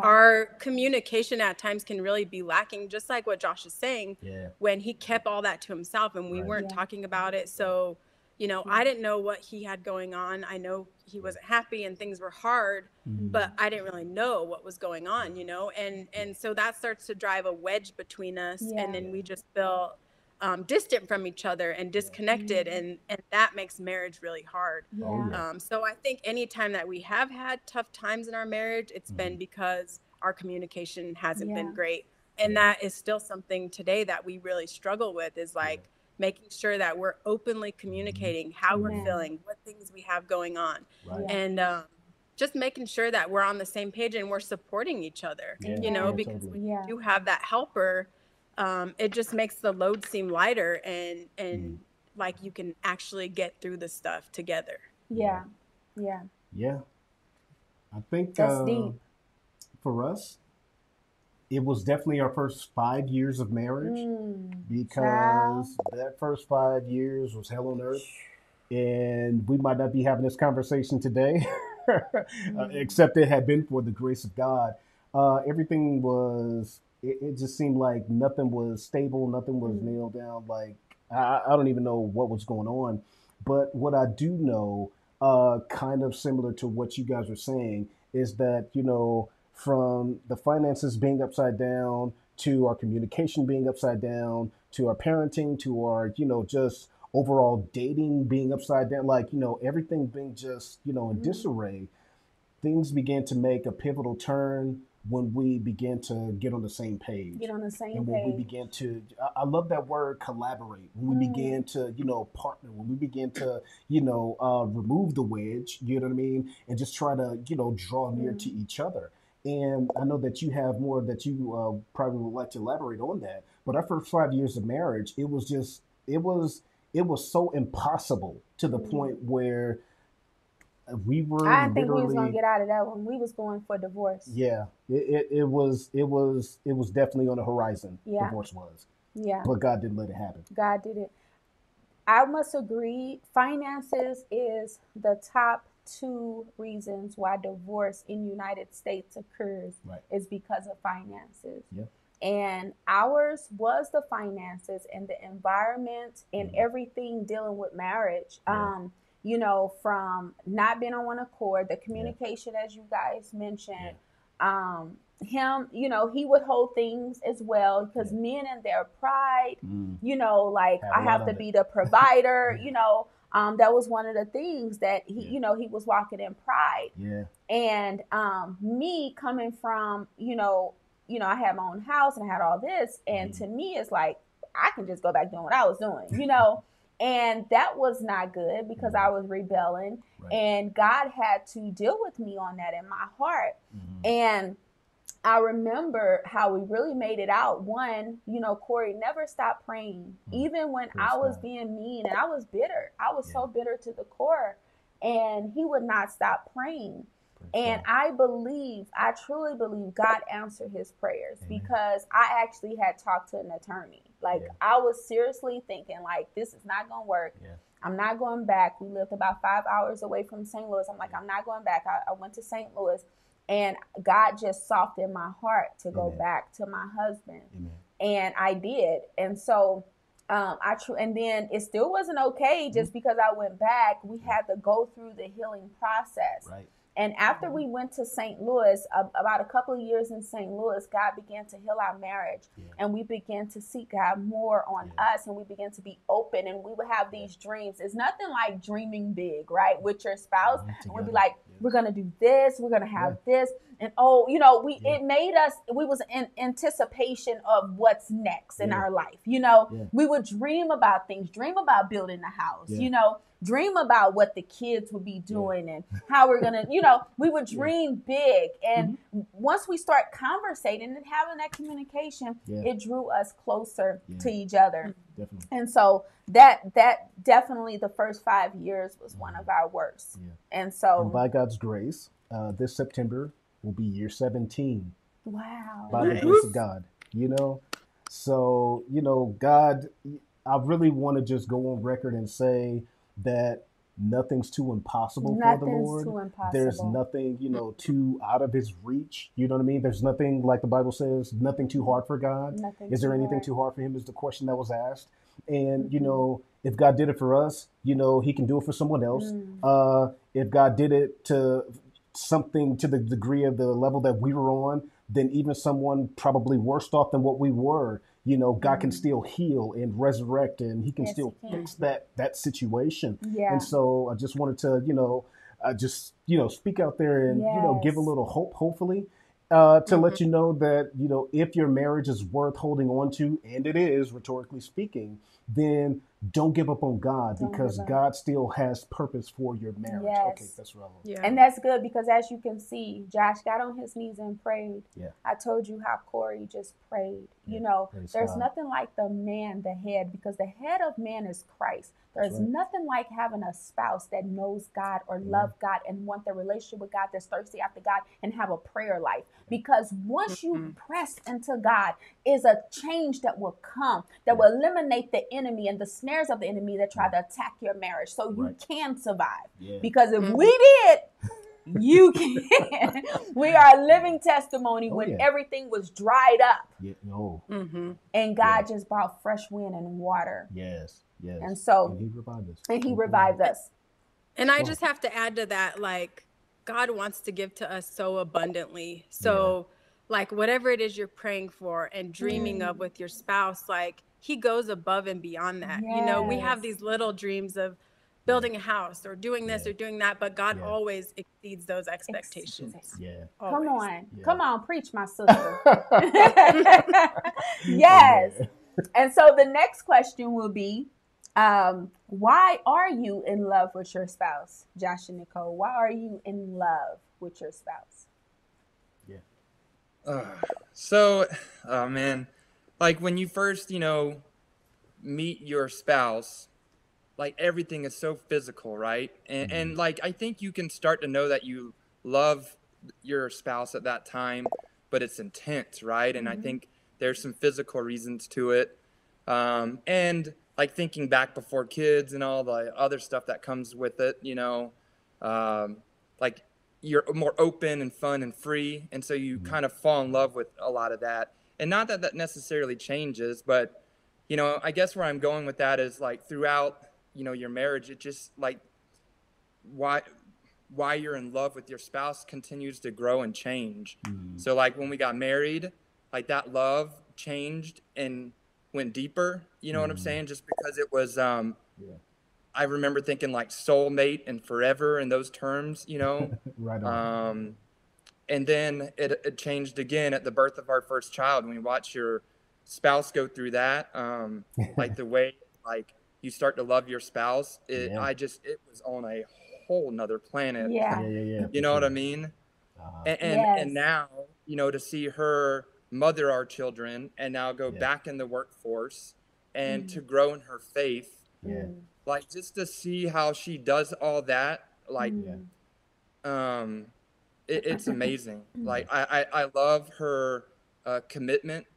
Our communication at times can really be lacking, just like what Josh is saying, when he kept all that to himself and we weren't talking about it. So, you know, I didn't know what he had going on. I know he wasn't happy and things were hard, but I didn't really know what was going on, you know, and so that starts to drive a wedge between us, and then we just feel distant from each other and disconnected, and that makes marriage really hard. So I think anytime that we have had tough times in our marriage, it's been because our communication hasn't been great, and that is still something today that we really struggle with, is like making sure that we're openly communicating how we're feeling, what things we have going on, and just making sure that we're on the same page and we're supporting each other, you know, because when you do have that helper, it just makes the load seem lighter, and like you can actually get through the stuff together. I think that's deep. For us, it was definitely our first 5 years of marriage, because that first 5 years was hell on earth, and we might not be having this conversation today, except it had been for the grace of God. Everything was, it just seemed like nothing was stable, nothing was nailed down. Like, I don't even know what was going on. But what I do know, kind of similar to what you guys are saying, is that, you know, from the finances being upside down, to our communication being upside down, to our parenting, to our, you know, just overall dating being upside down, like, you know, everything being just, you know, in disarray, things began to make a pivotal turn when we began to get on the same page. And when we began to, I love that word, collaborate. When we began to, you know, partner, when we began to, you know, remove the wedge, you know what I mean? And just try to, you know, draw near to each other. And I know that you have more that you probably would like to elaborate on that. But our first 5 years of marriage, it was just, it was so impossible to the point where we were. I think we was gonna get out of that one. We was going for divorce. Yeah, it was definitely on the horizon. Divorce was. But God didn't let it happen. God did it. I must agree. Finances is the top 2 reasons why divorce in the United States occurs, is because of finances. And ours was the finances and the environment and everything dealing with marriage. You know, from not being on one accord, the communication, as you guys mentioned, him, you know, he would hold things as well, because men in their pride, you know, like, I have to be the provider, you know, that was one of the things that he, you know, he was walking in pride. And me coming from, you know, I had my own house and I had all this, and to me, it's like, I can just go back doing what I was doing, you know. And that was not good, because I was rebelling, and God had to deal with me on that in my heart. And I remember how we really made it out. One, you know, Corey never stopped praying, even when I was being mean and I was bitter. I was so bitter to the core, and he would not stop praying. And I truly believe God answered his prayers, because I actually had talked to an attorney. Like, I was seriously thinking, like, this is not going to work. I'm not going back. We lived about 5 hours away from St. Louis. I'm like, I'm not going back. I went to St. Louis, and God just softened my heart to go back to my husband. And I did. And so and then it still wasn't okay just because I went back. We had to go through the healing process. And after we went to St. Louis, about a couple of years in St. Louis, God began to heal our marriage. And we began to seek God more on us, and we began to be open, and we would have these dreams. It's nothing like dreaming big, right, with your spouse. And we'd be like, we're going to do this, we're going to have this. And it made us, we was in anticipation of what's next in our life. We would dream about things, dream about building a house, dream about what the kids would be doing and how we're going to, we would dream big. And once we start conversating and having that communication, it drew us closer to each other. Definitely. And so that definitely the first 5 years was one of our worst. And by God's grace, this September will be year 17. Wow. By the grace of God, So, God, I really want to just go on record and say that nothing's too impossible for the Lord. Too impossible. There's nothing, too out of his reach. You know what I mean? There's nothing, like the Bible says, nothing too hard for God. Is there anything too hard for him is the question that was asked. And, if God did it for us, he can do it for someone else. If God did it to something to the degree of the level that we were on, then even someone probably worse off than what we were, God can still heal and resurrect, and he can still fix that situation. And so I just wanted to, speak out there and, give a little hope, hopefully, to let you know that, if your marriage is worth holding on to, and it is, rhetorically speaking, then don't give up on God, because God still has purpose for your marriage. Okay, that's relevant. And that's good, because as you can see, Josh got on his knees and prayed. I told you how Corey just prayed. There's nothing like the man, the head, because the head of man is Christ. There's nothing like having a spouse that knows God or love God and want the relationship with God, that's thirsty after God, and have a prayer life. Because once you press into God, is a change that will come, that will eliminate the enemy and the snares of the enemy that try to attack your marriage, so you can survive. Because if we did, you can. We are a living testimony when everything was dried up. And God just brought fresh wind and water. And so, and he revived us. And I just have to add to that, like, God wants to give to us so abundantly. So, like, whatever it is you're praying for and dreaming of with your spouse, like, he goes above and beyond that. We have these little dreams of building a house or doing this or doing that, but God always exceeds those expectations. Come on, preach, my sister. Yes. And so the next question will be, why are you in love with your spouse, Josh and Nicole? Why are you in love with your spouse? Man, like when you first, meet your spouse, like everything is so physical, right? And like, I think you can start to know that you love your spouse at that time, but it's intense, right? And I think there's some physical reasons to it. And like thinking back before kids and all the other stuff that comes with it, like you're more open and fun and free. And so you kind of fall in love with a lot of that. And not that that necessarily changes, but, I guess where I'm going with that is like throughout, your marriage, it just like why you're in love with your spouse continues to grow and change. So like when we got married, like that love changed and went deeper, you know what I'm saying? Just because it was, I remember thinking like soulmate and forever in those terms, Right on. And then it changed again at the birth of our first child. When you watch your spouse go through that, like the way, like you start to love your spouse, it was on a whole nother planet. You know what I mean? And now, to see her mother our children and now go back in the workforce and to grow in her faith, like just to see how she does all that, like it's amazing. Like I love her commitment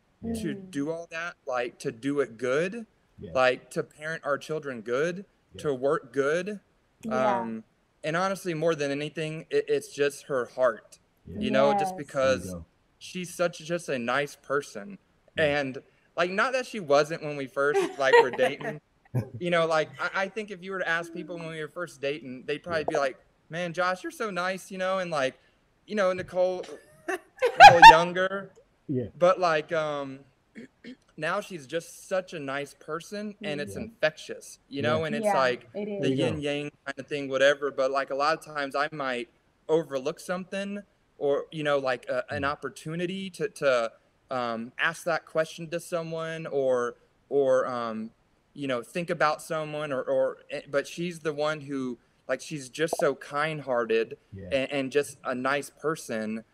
to do all that, like to do it good, like to parent our children good, to work good, and honestly more than anything, it's just her heart, just because she's just a nice person. And like, not that she wasn't when we first like were dating, like I think if you were to ask people when we were first dating, they'd probably be like, man, Josh, you're so nice, and like, Nicole, a little younger, but like, now she's just such a nice person, and it's infectious, and it's like the yin yang kind of thing, whatever. But like a lot of times I might overlook something, or, like an opportunity to ask that question to someone, or think about someone, but she's the one who, like, she's just so kind-hearted and just a nice person.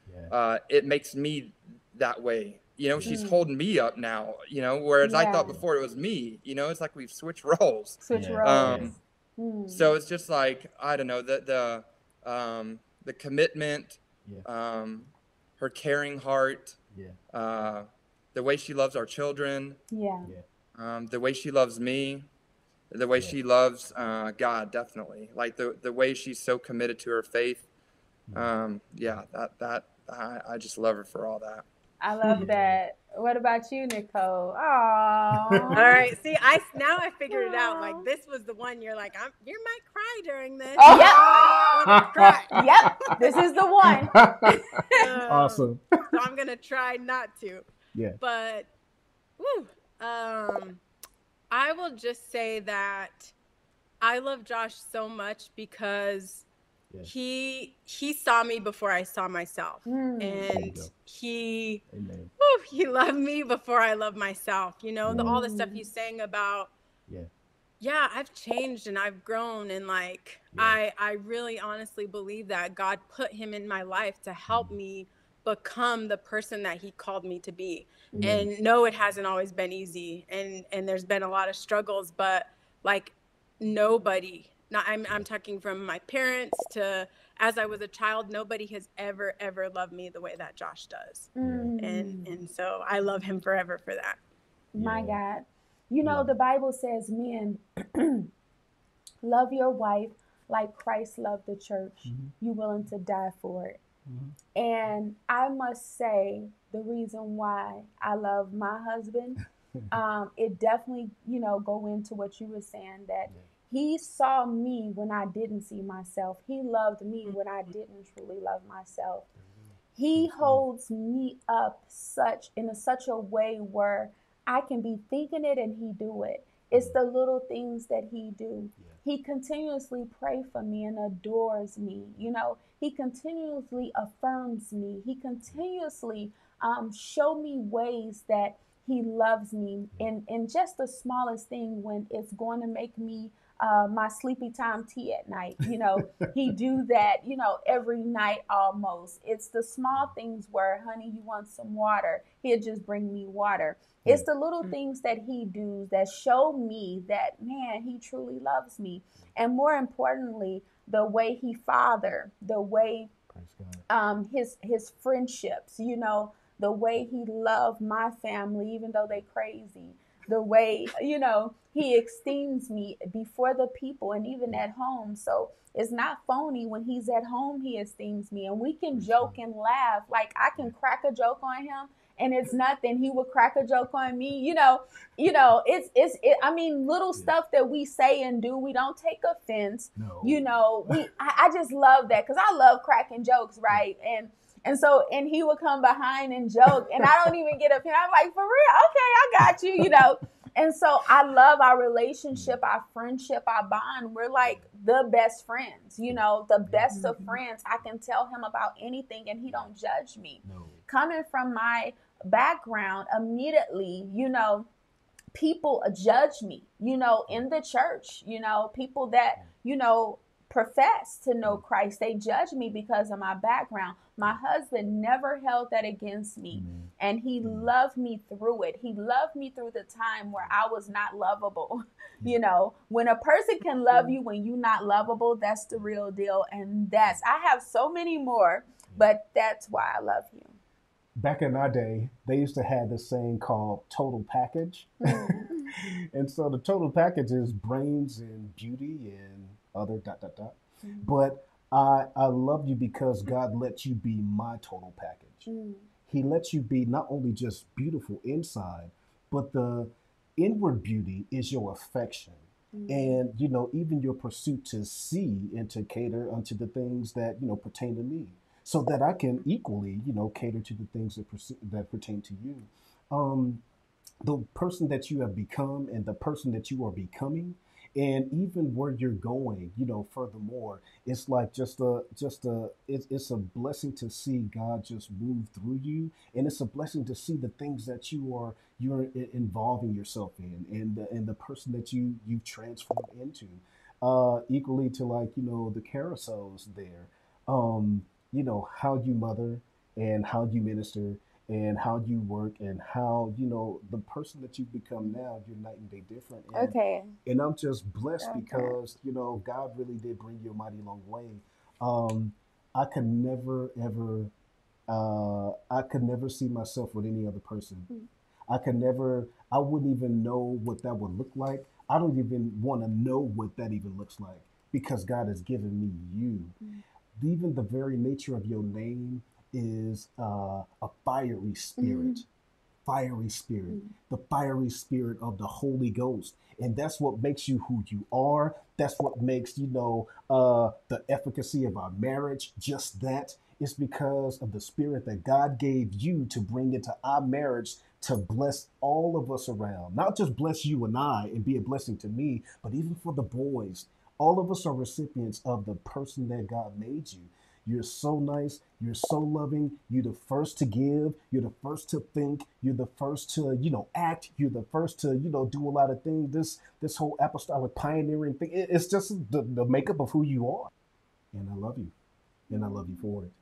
It makes me that way. She's holding me up now, whereas I thought before it was me. It's like we've switched roles. So it's just like, I don't know, the commitment, her caring heart, the way she loves our children, the way she loves me, the way she loves God, definitely. Like the way she's so committed to her faith. I just love her for all that. I love that. What about you, Nicole? Oh, all right. See, I figured it out. Like, this was the one you're like, you might cry during this. Oh, yeah. I don't want to cry. Yep, this is the one. Awesome. So I'm gonna try not to. Yeah. But, I will just say that I love Josh so much because he saw me before I saw myself, and he loved me before I loved myself. All the stuff he's saying about, I've changed and I've grown, and like I really honestly believe that God put him in my life to help me become the person that he called me to be. And no, it hasn't always been easy, and there's been a lot of struggles, but like nobody. I'm talking from my parents to as I was a child, nobody has ever loved me the way that Josh does. And so I love him forever for that. My God. The Bible says, men, love your wife like Christ loved the church. You willing to die for it. And I must say, the reason why I love my husband, it definitely, go into what you were saying, that he saw me when I didn't see myself. He loved me when I didn't truly love myself. He holds me up in such a way where I can be thinking it and he do it. It's the little things that he do. He continuously pray for me and adores me. He continuously affirms me. He continuously show me ways that he loves me in just the smallest thing, when it's going to make me my sleepy time tea at night. He do that, every night almost. It's the small things where, honey, you want some water? He'll just bring me water. It's the little things that he do that show me that, man, he truly loves me. And more importantly, the way he father, the way his friendships, the way he loved my family, even though they crazy, the way, he esteems me before the people and even at home. So it's not phony. When he's at home, he esteems me, and we can joke and laugh. Like, I can crack a joke on him and it's nothing. He would crack a joke on me. Little stuff that we say and do, we don't take offense. No. I just love that, because I love cracking jokes, right? And so he would come behind and joke, and I don't even get up here. I'm like, for real? Okay, I got you, And so I love our relationship, our friendship, our bond. We're like the best friends, the best of friends. I can tell him about anything and he don't judge me. Coming from my background, immediately, people judge me, in the church, people that, profess to know Christ. They judge me because of my background. My husband never held that against me. And he loved me through it. He loved me through the time where I was not lovable. When a person can love you when you're not lovable, that's the real deal. And I have so many more, but that's why I love you. Back in our day, they used to have this saying called total package. And so the total package is brains and beauty and other ... But I love you because God lets you be my total package. He lets you be not only just beautiful inside, but the inward beauty is your affection. And, you know, even your pursuit to see and to cater unto the things that, you know, pertain to me, so that I can equally, you know, cater to the things that pertain to you. The person that you have become and the person that you are becoming, and even where you're going, you know, furthermore, it's like it's a blessing to see God just move through you, and it's a blessing to see the things that you're involving yourself in, and the person that you've transformed into, equally to, like, you know, the Karasows there, you know, how you mother and how you minister and how you work and how, you know, the person that you've become now, you're night and day different. And I'm just blessed because, you know, God really did bring you a mighty long way. I could never, ever, I could never see myself with any other person. I wouldn't even know what that would look like. I don't even want to know what that even looks like, because God has given me you. Even the very nature of your name is a fiery spirit. Fiery spirit, the fiery spirit of the Holy Ghost. And that's what makes you who you are. That's what makes, you know, the efficacy of our marriage just that. It's because of the spirit that God gave you to bring into our marriage to bless all of us around. Not just bless you and I and be a blessing to me, but even for the boys. All of us are recipients of the person that God made you. You're so nice. You're so loving. You're the first to give. You're the first to think. You're the first to, you know, act. You're the first to, you know, do a lot of things. This whole apostolic pioneering thing, it's just the makeup of who you are. And I love you. And I love you for it.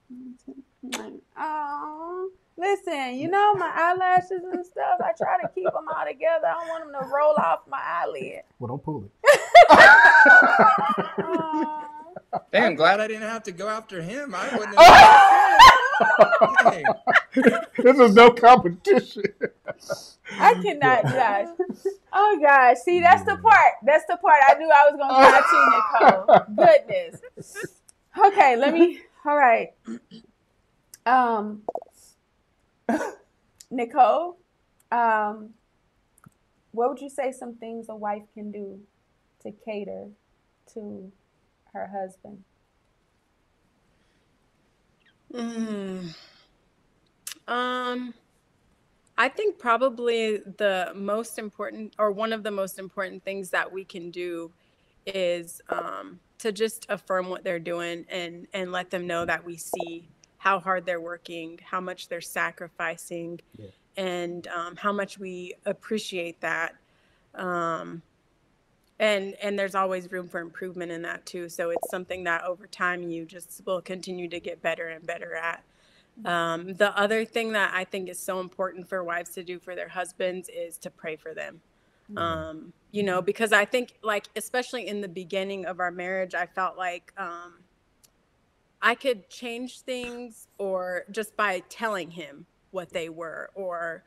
Oh, listen, you know, my eyelashes and stuff, I try to keep them all together. I don't want them to roll off my eyelid. Well, don't pull it. Damn, glad I didn't have to go after him. I wouldn't have. This is no competition. I cannot, Josh. Oh, gosh. See, that's the part. That's the part I knew I was going to try to, Nicole. Goodness. Okay, all right. Nicole, what would you say some things a wife can do to cater to her husband? I think probably the most important, or one of the most important things that we can do is to just affirm what they're doing and let them know that we see how hard they're working, how much they're sacrificing, and how much we appreciate that. And there's always room for improvement in that too. So it's something that over time you just will continue to get better and better at. The other thing that I think is so important for wives to do for their husbands is to pray for them. You know, because I think, like, especially in the beginning of our marriage, I felt like I could change things or just by telling him what they were, or,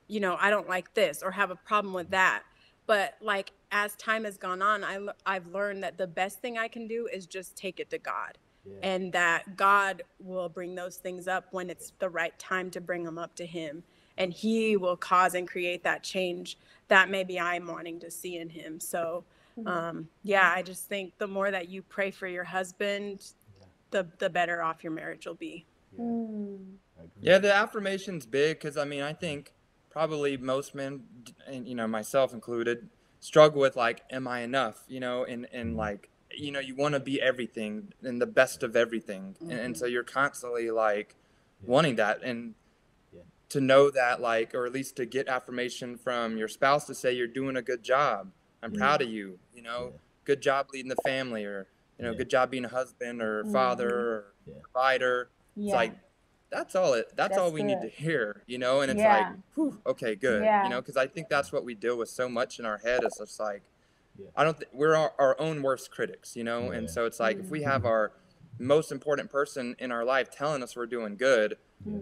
you know, I don't like this or have a problem with that. But like, as time has gone on, I've learned that the best thing I can do is just take it to God. And that God will bring those things up when it's the right time to bring them up to him. And he will cause and create that change that maybe I'm wanting to see in him. So, I just think the more that you pray for your husband, the better off your marriage will be. Yeah, the affirmation's big, because I mean, I think probably most men, and you know, myself included, struggle with, like, am I enough? You know, and like, you know, you want to be everything and the best of everything. And so you're constantly like wanting that, and to know that, like, or at least to get affirmation from your spouse to say, you're doing a good job. I'm proud of you, you know, good job leading the family, or, you know, good job being a husband or father or provider. It's like, that's all we need to hear, you know? And it's like, whew, okay, good. You know, because I think that's what we deal with so much in our head. It's just like, we're our own worst critics, you know? And so it's like, if we have our most important person in our life telling us we're doing good,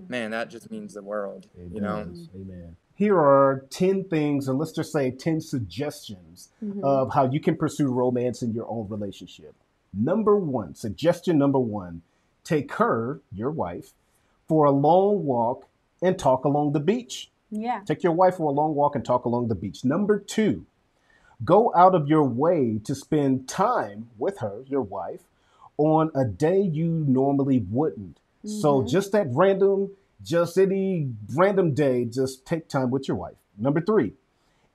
man, that just means the world, you know? Amen. Here are 10 things, and let's just say 10 suggestions of how you can pursue romance in your own relationship. Suggestion number one, take her, your wife, for a long walk and talk along the beach. Take your wife for a long walk and talk along the beach. Number two, Go out of your way to spend time with her, your wife, on a day you normally wouldn't. So just any random day, just take time with your wife. Number 3,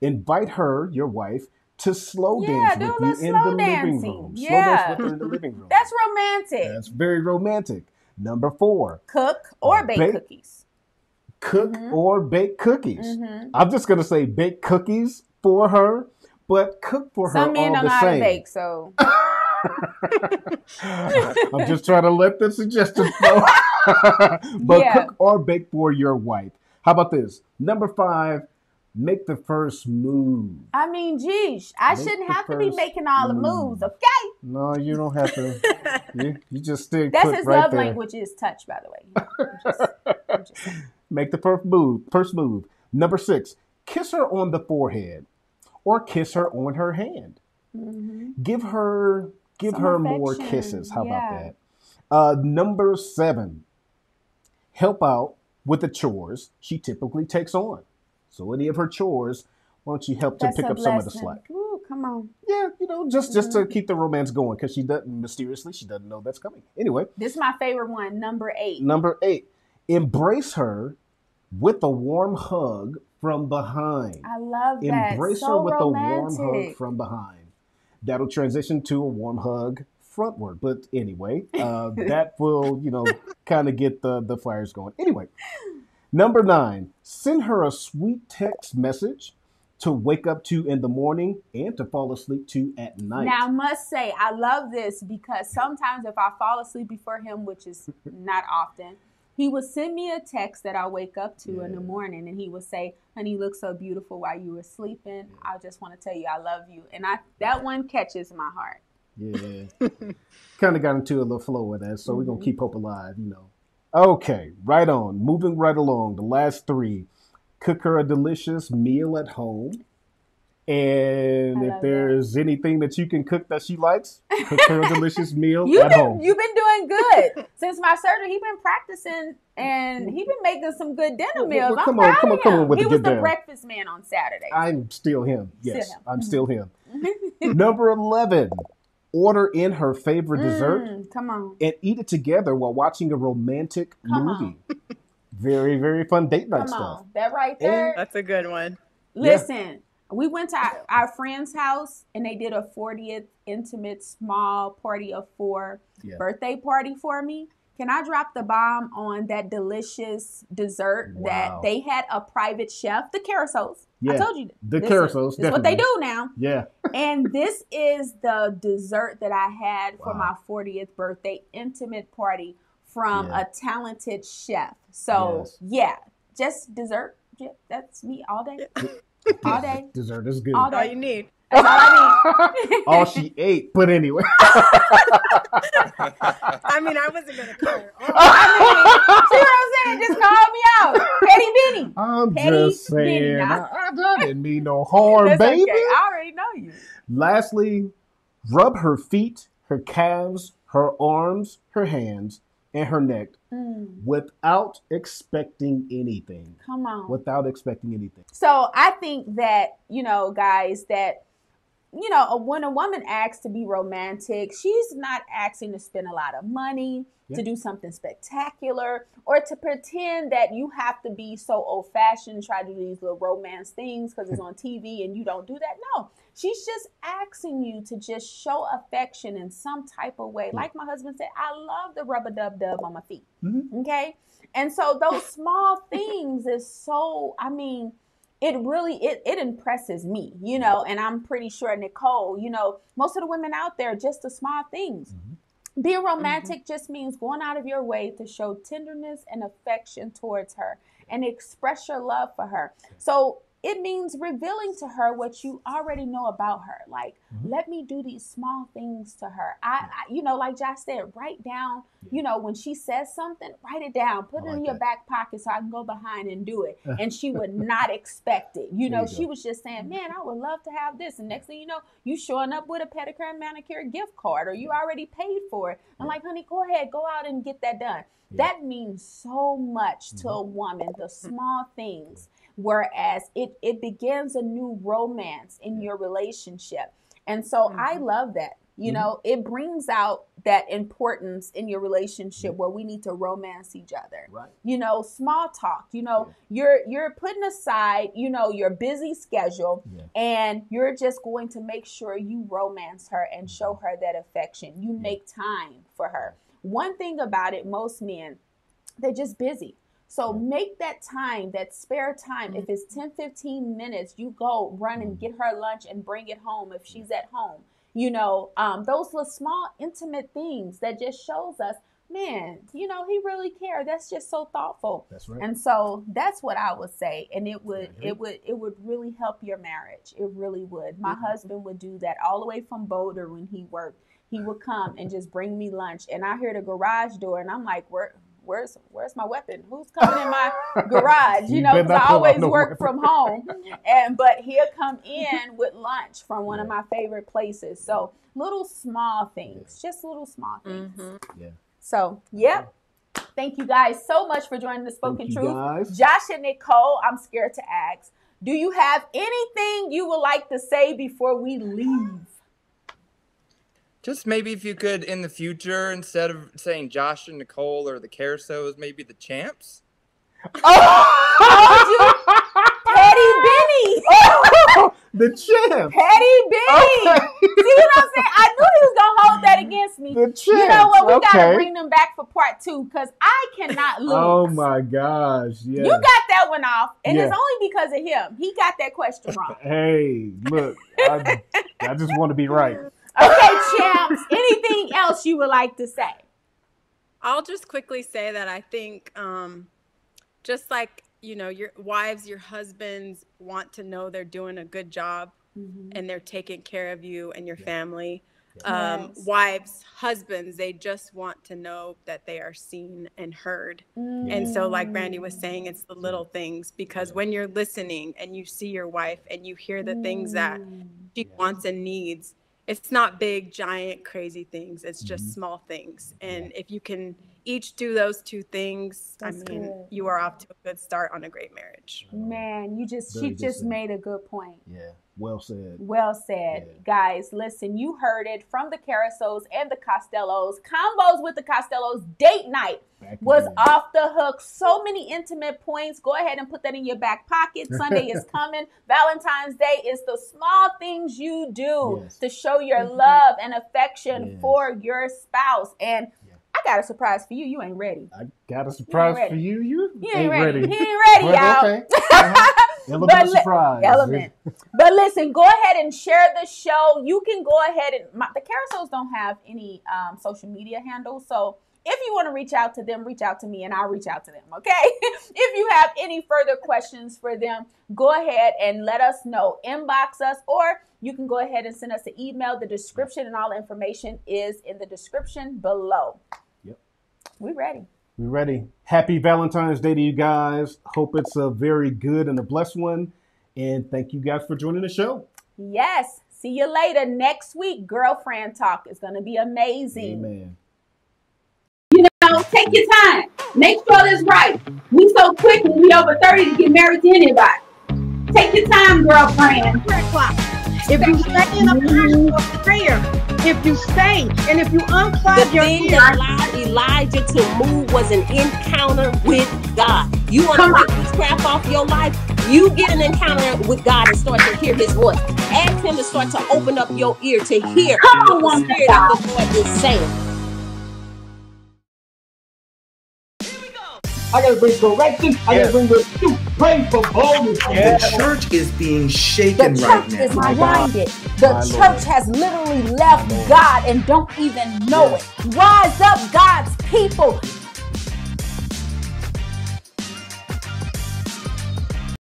invite her, your wife, to slow dance with you in the living room. Slow dance with her in the living room. That's romantic. That's very romantic. Number 4, cook or bake cookies. Cook or bake cookies. I'm just gonna say bake cookies for her, but cook for her all the same. Some men don't know how to bake, so I'm just trying to let the suggestion flow. But cook or bake for your wife. How about this? Number 5, make the first move. I mean, geez, I shouldn't have to be making all the moves, okay? No, you don't have to. you just stick. That's his love language is touch, by the way. I'm just make the first move. Number 6, kiss her on the forehead, or kiss her on her hand. Give her more kisses. How about that? Number 7, help out with the chores she typically takes on. So any of her chores, why don't you help to pick up some of the slack? Ooh, come on. Yeah, just to keep the romance going, because she doesn't know that's coming. Anyway. This is my favorite one, number 8. Number 8, embrace her with a warm hug from behind. I love that. Embrace her with a warm hug from behind. That'll transition to a warm hug frontward. But anyway, that will, kind of get the fires going. Anyway. Number 9, send her a sweet text message to wake up to in the morning and to fall asleep to at night. Now, I must say, I love this because sometimes if I fall asleep before him, which is not often, he would send me a text that I wake up to in the morning, and he would say, honey, you look so beautiful while you were sleeping. I just want to tell you I love you. And that one catches my heart. Yeah. Kind of got into a little flow with that, so we're going to keep hope alive, Okay, right on. Moving right along. The last 3. Cook her a delicious meal at home. And if there's anything that you can cook that she likes, cook her a delicious meal at home. You've been doing good. Since my surgery, he's been practicing and he's been making some good dinner meals. Come on with he the was good the dinner. Breakfast man on Saturday. I'm still him. Yes, I'm still him. Number 11. Order in her favorite dessert. Come on. And eat it together while watching a romantic movie. Very, very fun date night stuff. That right there. That's a good one. Listen, we went to our friend's house and they did a 40th intimate small party of 4 birthday party for me. Can I drop the bomb on that delicious dessert that they had a private chef, the Karasows. Yeah, I told you. The Karasows. This is what they do now. Yeah. And this is the dessert that I had for my 40th birthday intimate party from a talented chef. So, just dessert. Yeah, that's me all day. All day. Dessert is good. All day. All you need. That's all I need. All she ate, but anyway. I mean, I wasn't going to call her. See what I'm saying? Just call me out. Petty Benny. I'm Petty just saying. Benny. I didn't mean no harm, That's baby. Okay. I already know you. Lastly, rub her feet, her calves, her arms, her hands, and her neck without expecting anything. Come on. Without expecting anything. So I think that, guys, that, when a woman asks to be romantic, she's not asking to spend a lot of money, to do something spectacular, or to pretend that you have to be so old-fashioned, try to do these little romance things because it's on TV and you don't do that. No, she's just asking you to just show affection in some type of way. Like my husband said, I love the rub-a-dub-dub on my feet. Okay? And so those small things is so, it really, it impresses me, and I'm pretty sure Nicole, most of the women out there, just the small things. Being romantic just means going out of your way to show tenderness and affection towards her and express your love for her. So it means revealing to her what you already know about her. Like, let me do these small things to her. I like Josh said, write down, when she says something, write it down, put it in your back pocket so I can go behind and do it. And she would not expect it. She was just saying, man, I would love to have this. And next thing you know, you showing up with a pedicure and manicure gift card, or you already paid for it. I'm like, honey, go ahead, go out and get that done. That means so much to a woman, the small things. Whereas it it begins a new romance in your relationship. And so I love that. You know, it brings out that importance in your relationship where we need to romance each other. Right. You know, small talk, you know, you're putting aside, you know, your busy schedule and you're just going to make sure you romance her and show her that affection. You make time for her. One thing about it, most men, they're just busy. So make that time, that spare time. If it's 10, 15 minutes, you go run and get her lunch and bring it home if she's at home. You know, those little small intimate things that just shows us, man, you know, he really cared. That's just so thoughtful. That's right. And so that's what I would say. And it would really help your marriage. It really would. My husband would do that all the way from Boulder when he worked. He would come and just bring me lunch. And I hear the garage door and I'm like, where's my weapon? Who's coming in my garage? You know, because I always work from home. But he'll come in with lunch from one of my favorite places. So little small things, just little small things. Yeah. So, thank you guys so much for joining the Spoken Truth. Josh and Nicole, I'm scared to ask, do you have anything you would like to say before we leave? Just maybe if you could, in the future, instead of saying Josh and Nicole or the Karasows, maybe the Champs. Petty Benny. The Champs. Petty Benny. Okay. See what I'm saying? I knew he was going to hold that against me. The Champs. You know what? We got to bring them back for part 2 because I cannot lose. Oh, my gosh. Yeah. You got that one off, and it's only because of him. He got that question wrong. Hey, look, I just want to be right. Okay, Champs, anything else you would like to say? I'll just quickly say that I think just like, you know, your wives, your husbands want to know they're doing a good job and they're taking care of you and your family. Wives, husbands, they just want to know that they are seen and heard. And so like Brandy was saying, it's the little things, because when you're listening and you see your wife and you hear the things that she wants and needs, it's not big, giant, crazy things. It's just small things. And if you can each do those 2 things, you are off to a good start on a great marriage. Man, she just made a good point. Yeah. Well said. Well said. Yeah. Guys, listen, you heard it from the Karasows and the Costellos. Convos with the Costellos Date Night was off the hook. So many intimate points. Go ahead and put that in your back pocket. Sunday is coming. Valentine's Day is the small things you do to show your love and affection for your spouse. And I got a surprise for you. You ain't ready. I got a surprise for you. You ain't ready. He ain't ready, y'all. Okay. Element of surprise. But listen, go ahead and share the show. You can go ahead and the Karasows don't have any social media handles. So if you want to reach out to them, reach out to me and I'll reach out to them. Okay. If you have any further questions for them, go ahead and let us know. Inbox us, or you can go ahead and send us an email. The description and all the information is in the description below. Yep. We ready. We're ready. Happy Valentine's Day to you guys. Hope it's a very good and a blessed one. And thank you guys for joining the show. Yes. See you later. Next week, Girlfriend Talk is going to be amazing. Amen. You know, take your time. Make sure it's right. We so quick when we over 30 to get married to anybody. Take your time, girlfriend. Prayer clock. If you stay in a posture of prayer, if you stay, and if you unclog your thing that allowed Elijah to move was an encounter with God. You want to get witchcraft off your life? You get an encounter with God and start to hear his voice. Ask him to start to open up your ear to hear what the Spirit of the Lord is saying. I gotta bring correction. I gotta bring the truth. Pray for boldness. The church is being shaken right now. The church is blinded. The church has literally left God and don't even know it. Rise up, God's people.